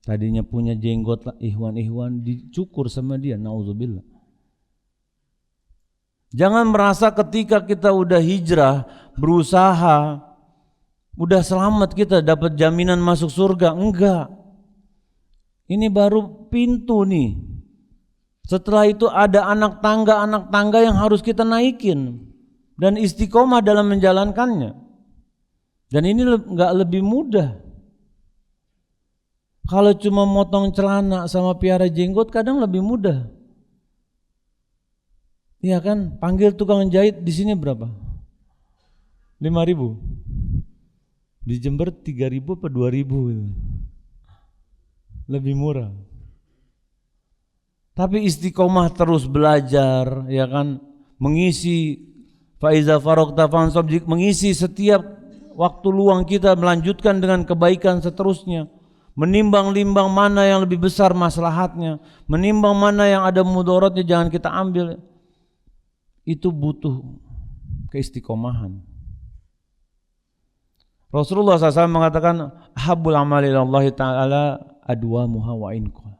Tadinya punya jenggot ihwan-ihwan dicukur sama dia, nauzubillah. Jangan merasa ketika kita udah hijrah, berusaha, udah selamat kita dapat jaminan masuk surga. Enggak. Ini baru pintu nih. Setelah itu ada anak tangga yang harus kita naikin dan istiqomah dalam menjalankannya. Dan ini enggak lebih mudah. Kalau cuma motong celana sama piara jenggot kadang lebih mudah. Iya kan? Panggil tukang jahit di sini berapa? 5.000. Di Jember 3.000 apa 2.000? Lebih murah. Tapi istiqomah terus belajar, ya kan? Mengisi faiza faraqta fansab, mengisi setiap waktu luang kita melanjutkan dengan kebaikan seterusnya. Menimbang-limbang mana yang lebih besar maslahatnya, menimbang mana yang ada mudaratnya jangan kita ambil. Itu butuh keistiqomahan. Rasulullah SAW mengatakan habbul amali ilallahi ta'ala adwamuha wa in qala.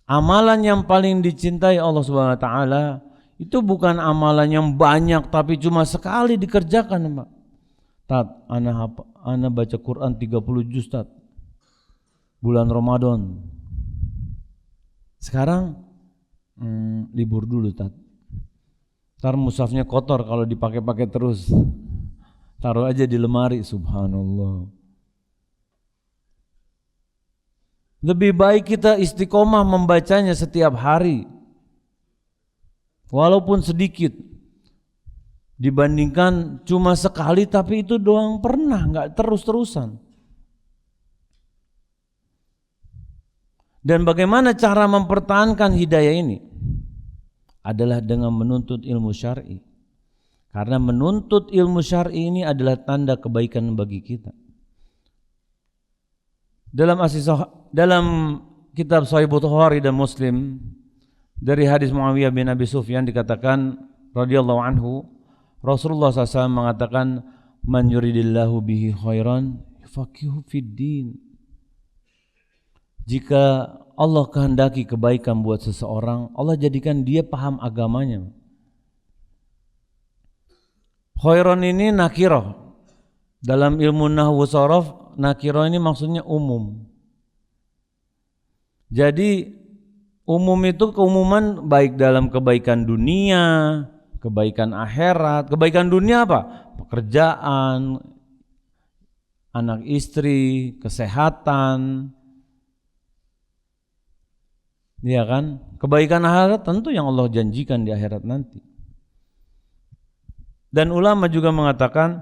Amalan yang paling dicintai Allah Subhanahu wa taala itu bukan amalan yang banyak tapi cuma sekali dikerjakan, Pak. Tat, ana baca Quran 30 juz, Tat. Bulan Ramadan. Sekarang libur dulu Tat. Ntar mushafnya kotor kalau dipakai-pakai terus. Taruh aja di lemari, subhanallah. Lebih baik kita istiqomah membacanya setiap hari. Walaupun sedikit. Dibandingkan cuma sekali tapi itu doang pernah, enggak terus-terusan. Dan bagaimana cara mempertahankan hidayah ini? Adalah dengan menuntut ilmu syar'i. Karena menuntut ilmu syar'i ini adalah tanda kebaikan bagi kita. Dalam kitab Sahih Bukhari dan Muslim dari hadis Muawiyah bin Abi Sufyan dikatakan radhiyallahu anhu, Rasulullah SAW mengatakan, man yuridillahu bihi khairan yufaqihu fid din. Jika Allah kehendaki kebaikan buat seseorang, Allah jadikan dia paham agamanya. Khairan ini nakirah. Dalam ilmu nahwu sharaf, nakirah ini maksudnya umum. Jadi umum itu keumuman baik dalam kebaikan dunia, kebaikan akhirat. Kebaikan dunia apa? Pekerjaan, anak istri, kesehatan. Iya kan? Kebaikan akhirat tentu yang Allah janjikan di akhirat nanti. Dan ulama juga mengatakan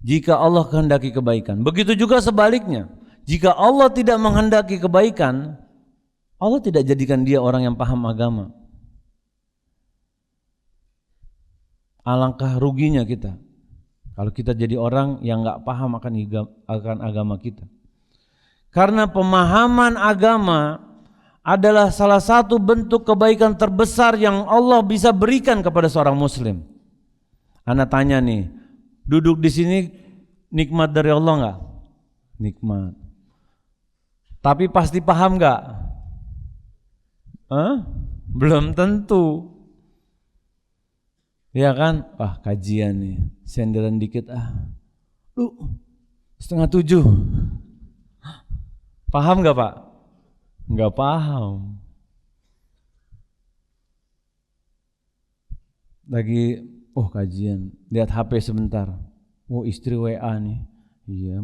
jika Allah kehendaki kebaikan, begitu juga sebaliknya. Jika Allah tidak menghendaki kebaikan, Allah tidak jadikan dia orang yang paham agama. Alangkah ruginya kita kalau kita jadi orang yang enggak paham akan agama kita. Karena pemahaman agama adalah salah satu bentuk kebaikan terbesar yang Allah bisa berikan kepada seorang muslim. Ana tanya nih, duduk di sini nikmat dari Allah enggak? Nikmat. Tapi pasti paham enggak? Belum tentu. Ya kan? Wah, kajian nih, senderan dikit Lu 6:30. Paham enggak, Pak? Enggak paham. Lagi kajian, lihat HP sebentar. Istri WA nih. Iya,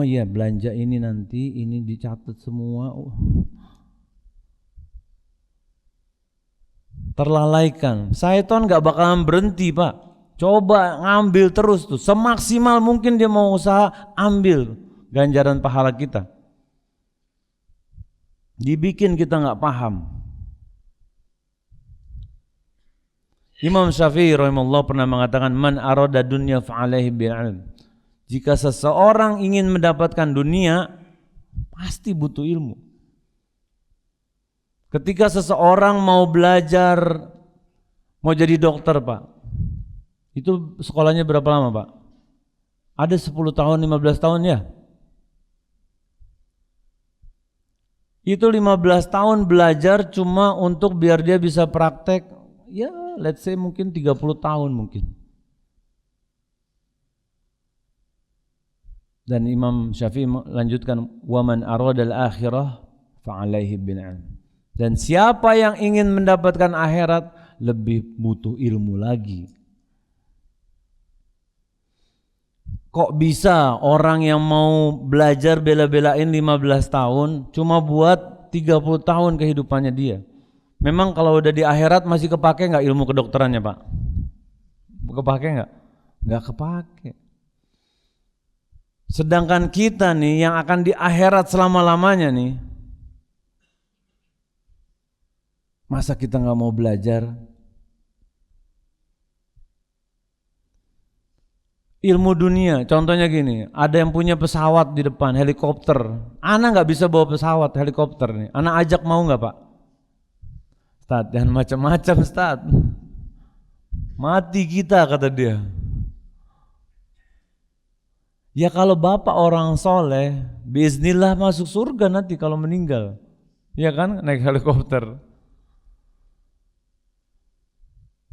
iya belanja ini nanti, ini dicatat semua. Terlalaikan. Syaitan enggak bakalan berhenti, Pak. Coba ngambil terus tuh, semaksimal mungkin dia mau usaha ambil ganjaran pahala kita. Dibikin kita enggak paham. Imam Syafi'i rahimahullah pernah mengatakan, man arada dunya fa'alaihi bil ilm. Jika seseorang ingin mendapatkan dunia, pasti butuh ilmu. Ketika seseorang mau belajar, mau jadi dokter, Pak, itu sekolahnya berapa lama, Pak? Ada 10 tahun, 15 tahun ya? Itu 15 tahun belajar cuma untuk biar dia bisa praktek, ya let's say mungkin 30 tahun mungkin. Dan Imam Syafi'i melanjutkan, waman aradal akhirah fa'alaihi bil ilm. Dan siapa yang ingin mendapatkan akhirat lebih butuh ilmu lagi. Kok bisa orang yang mau belajar bela-belain 15 tahun cuma buat 30 tahun kehidupannya dia? Memang kalau udah di akhirat masih kepake nggak ilmu kedokterannya, Pak? Kepake nggak? Nggak kepake. Sedangkan kita nih yang akan di akhirat selama-lamanya nih, masa kita nggak mau belajar? Ilmu dunia, contohnya gini, ada yang punya pesawat di depan, helikopter. Ana nggak bisa bawa pesawat, helikopter nih. Ana ajak mau nggak, Pak? Ustaz, jangan macam-macam, Ustaz. Mati kita, kata dia. Ya kalau bapak orang soleh, biiznillah masuk surga nanti kalau meninggal. Ya kan, naik helikopter.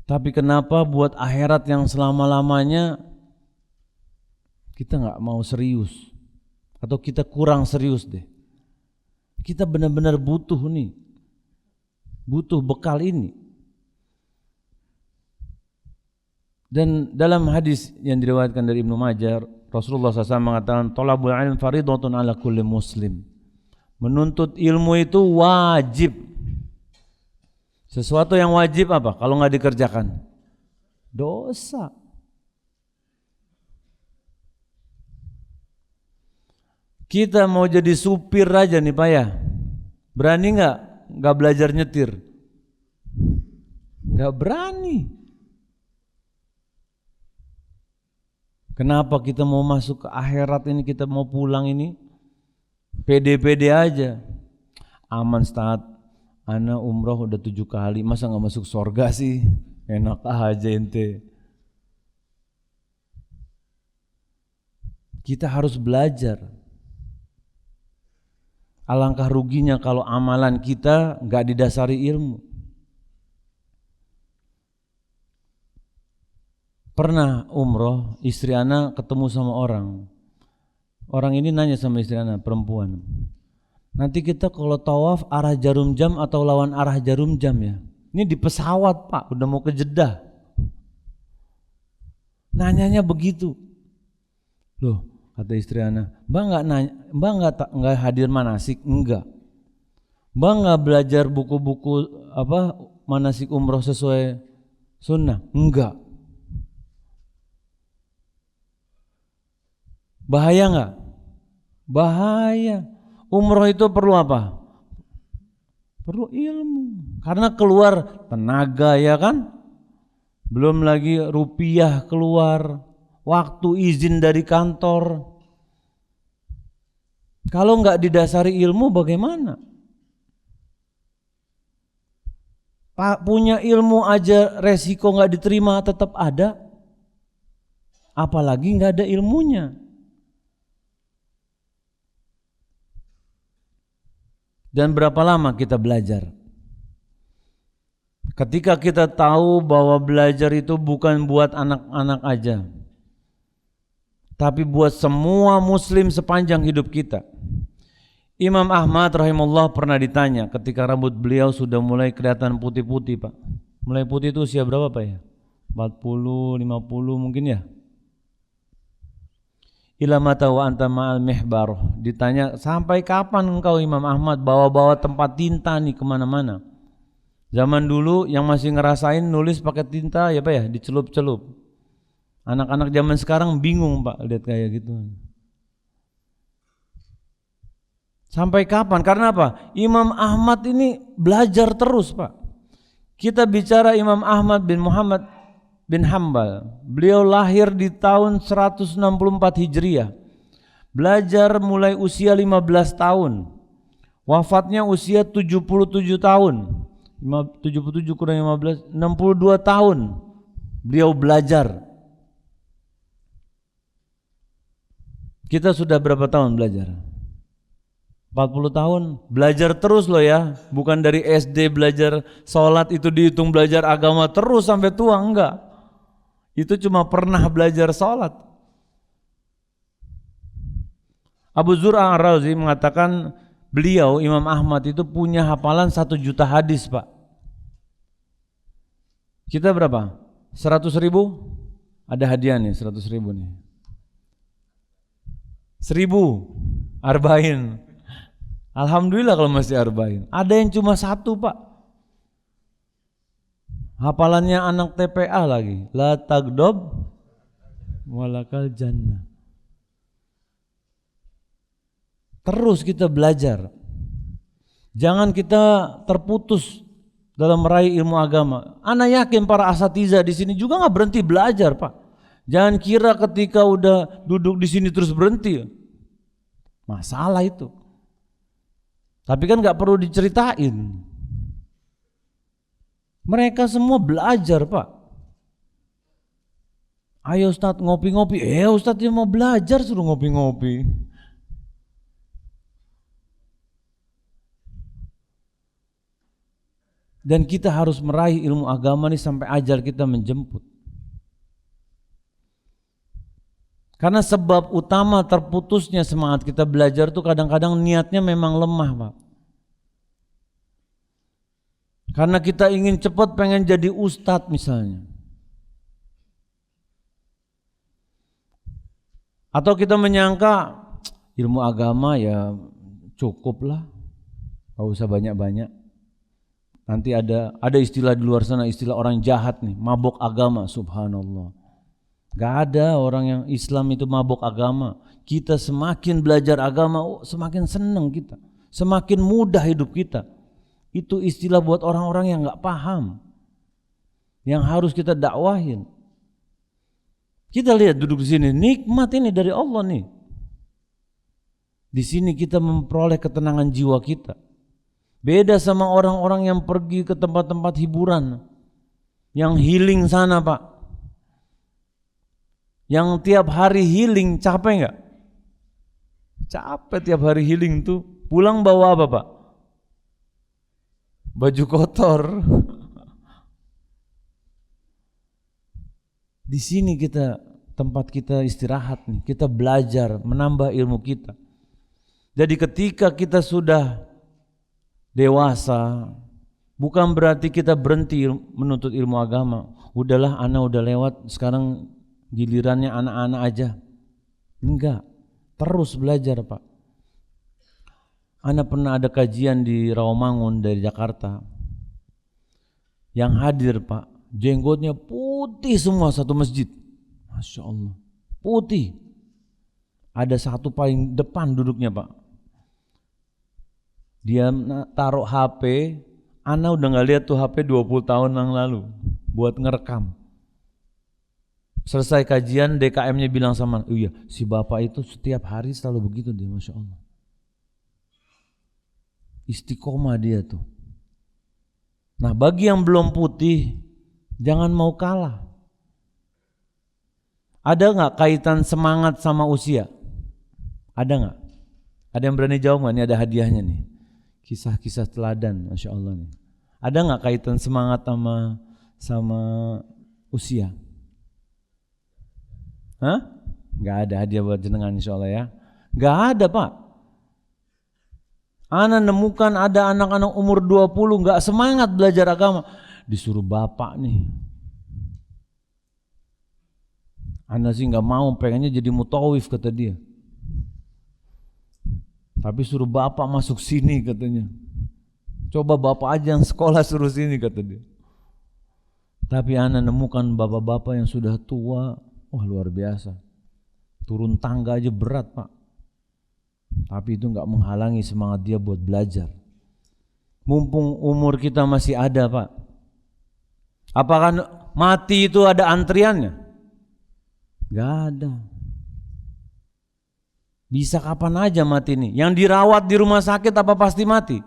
Tapi kenapa buat akhirat yang selama-lamanya kita nggak mau serius, atau kita kurang serius deh. Kita benar-benar butuh nih, butuh bekal ini. Dan dalam hadis yang diriwayatkan dari Ibnu Majah, Rasulullah SAW mengatakan, "Thalabul ilm fardhatun ala kulli muslim." Menuntut ilmu itu wajib. Sesuatu yang wajib apa? Kalau nggak dikerjakan, dosa. Kita mau jadi supir aja nih Pak ya, berani nggak belajar nyetir? Nggak berani. Kenapa kita mau masuk ke akhirat ini, kita mau pulang ini pede-pede aja, aman Ustaz, ana umroh udah 7 kali, masa nggak masuk surga sih? Enak aja ente. Kita harus belajar. Alangkah ruginya kalau amalan kita nggak didasari ilmu. Pernah umroh, istri ana ketemu sama orang. Orang ini nanya sama istri ana, perempuan. Nanti kita kalau tawaf arah jarum jam atau lawan arah jarum jam ya? Ini di pesawat Pak, udah mau ke Jeddah. Nanyanya begitu. Loh, kata istri ana, Mbak nggak hadir manasik? Enggak. Mbak nggak belajar buku-buku manasik umroh sesuai sunnah? Enggak. Bahaya nggak? Bahaya. Umroh itu perlu apa? Perlu ilmu. Karena keluar tenaga ya kan? Belum lagi rupiah keluar, waktu izin dari kantor. Kalau nggak didasari ilmu bagaimana? Pak punya ilmu aja resiko nggak diterima tetap ada. Apalagi nggak ada ilmunya. Dan berapa lama kita belajar? Ketika kita tahu bahwa belajar itu bukan buat anak-anak aja, tapi buat semua muslim sepanjang hidup kita. Imam Ahmad rahimahullah pernah ditanya ketika rambut beliau sudah mulai kelihatan putih-putih Pak. Mulai putih itu usia berapa Pak ya? 40, 50 mungkin ya? Ila mata wa anta ma'al mihbar. Ditanya, sampai kapan engkau Imam Ahmad bawa-bawa tempat tinta nih kemana-mana? Zaman dulu yang masih ngerasain nulis pakai tinta ya Pak ya, dicelup-celup. Anak-anak zaman sekarang bingung Pak lihat kayak gitu. Sampai kapan? Karena apa? Imam Ahmad ini belajar terus Pak. Kita bicara Imam Ahmad bin Muhammad bin Hambal. Beliau lahir di tahun 164 Hijriah. Belajar mulai usia 15 tahun. Wafatnya usia 77 tahun. 77 kurang 15, 62 tahun beliau belajar. Kita sudah berapa tahun belajar? 40 tahun. Belajar terus loh ya. Bukan dari SD belajar sholat itu dihitung belajar agama terus sampai tua, enggak. Itu cuma pernah belajar sholat. Abu Zur'a Ar-Razi mengatakan beliau Imam Ahmad itu punya hafalan 1 juta hadis Pak. Kita berapa? 100.000? Ada hadiah nih 100.000 nih. 1.000 arba'in. Alhamdulillah kalau masih arba'in. Ada yang cuma 1 Pak. Hafalannya anak TPA lagi. La tagdob walakal jannah. Terus kita belajar. Jangan kita terputus dalam meraih ilmu agama. Ana yakin para asatiza di sini juga nggak berhenti belajar Pak. Jangan kira ketika udah duduk di sini terus berhenti. Masalah itu. Tapi kan nggak perlu diceritain. Mereka semua belajar Pak. Ayo Ustadz ngopi-ngopi. Ustadz yang mau belajar suruh ngopi-ngopi. Dan kita harus meraih ilmu agama ini sampai ajal kita menjemput. Karena sebab utama terputusnya semangat kita belajar itu kadang-kadang niatnya memang lemah Pak. Karena kita ingin cepat pengen jadi ustadz misalnya. Atau kita menyangka ilmu agama ya cukup lah, gak usah banyak-banyak. Nanti ada istilah di luar sana, istilah orang jahat nih, mabok agama, subhanallah. Gak ada orang yang Islam itu mabok agama. Kita semakin belajar agama, semakin senang kita, semakin mudah hidup kita. Itu istilah buat orang-orang yang gak paham, yang harus kita dakwahin. Kita lihat duduk di sini, nikmat ini dari Allah nih. Di sini kita memperoleh ketenangan jiwa kita. Beda sama orang-orang yang pergi ke tempat-tempat hiburan, yang healing sana Pak. Yang tiap hari healing, capek gak? Capek tiap hari healing tuh. Pulang bawa apa Pak? Baju kotor. Di sini tempat kita istirahat nih, kita belajar, menambah ilmu kita. Jadi ketika kita sudah dewasa, bukan berarti kita berhenti menuntut ilmu agama. Udahlah, anak udah lewat, sekarang gilirannya anak-anak aja. Enggak, terus belajar Pak. Anak pernah ada kajian di Rawamangun dari Jakarta. Yang hadir Pak, jenggotnya putih semua satu masjid. Masya Allah, putih. Ada satu paling depan duduknya Pak. Dia taruh HP, Ana udah gak lihat tuh HP 20 tahun yang lalu buat ngerekam. Selesai kajian, DKM-nya bilang sama, oh iya si bapak itu setiap hari selalu begitu dia, Masya Allah. Istiqomah dia tuh. Nah bagi yang belum putih, jangan mau kalah. Ada gak kaitan semangat sama usia? Ada gak? Ada yang berani jawab gak? Ini ada hadiahnya nih. Kisah-kisah teladan, Masya Allah nih. Ada gak kaitan semangat sama usia? Hah? Gak ada hadiah buat jenengan insya Allah ya. Gak ada Pak. Ana nemukan ada anak-anak umur 20 gak semangat belajar agama. Disuruh bapak nih. Ana sih gak mau, pengennya jadi mutawif kata dia. Tapi suruh bapak masuk sini katanya. Coba bapak aja yang sekolah suruh sini kata dia. Tapi ana nemukan bapak-bapak yang sudah tua, wah luar biasa. Turun tangga aja berat Pak. Tapi itu gak menghalangi semangat dia buat belajar. Mumpung umur kita masih ada Pak. Apakah mati itu ada antriannya? Gak ada. Bisa kapan aja mati nih. Yang dirawat di rumah sakit apa pasti mati?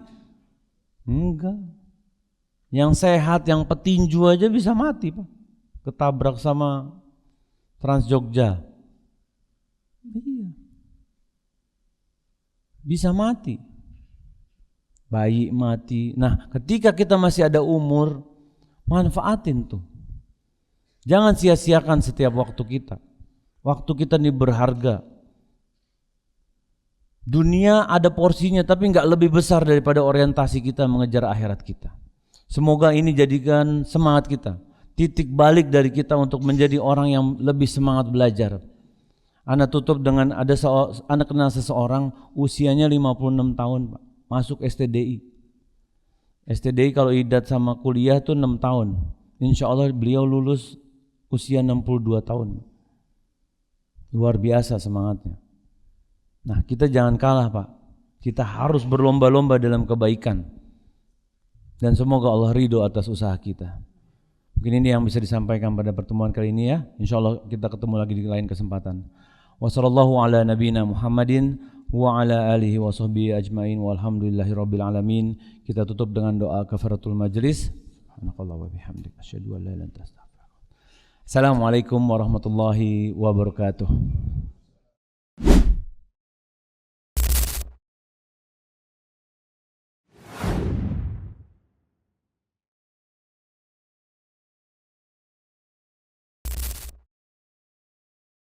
Enggak. Yang sehat, yang petinju aja bisa mati Pak. Ketabrak sama Trans Jogja. Iya. Bisa mati. Bayi mati. Nah ketika kita masih ada umur, manfaatin tuh. Jangan sia-siakan setiap waktu kita. Waktu kita ini berharga. Dunia ada porsinya tapi enggak lebih besar daripada orientasi kita mengejar akhirat kita. Semoga ini jadikan semangat kita. Titik balik dari kita untuk menjadi orang yang lebih semangat belajar. Ana tutup dengan ana kenal seseorang usianya 56 tahun Pak, masuk STDI. STDI kalau idat sama kuliah tuh 6 tahun. Insya Allah beliau lulus usia 62 tahun. Luar biasa semangatnya. Nah kita jangan kalah Pak. Kita harus berlomba-lomba dalam kebaikan. Dan semoga Allah ridho atas usaha kita. Mungkin ini yang bisa disampaikan pada pertemuan kali ini ya. Insya Allah kita ketemu lagi di lain kesempatan. Wassallallahu ala nabiyina Muhammadin wa ala alihi wa sahbihi ajmain walhamdulillahi rabbil alamin. Kita tutup dengan doa kafaratul majlis. Subhanakallah wa bihamdik asyhadu an la ilaha illa anta astaghfiruka. Assalamualaikum warahmatullahi wabarakatuh.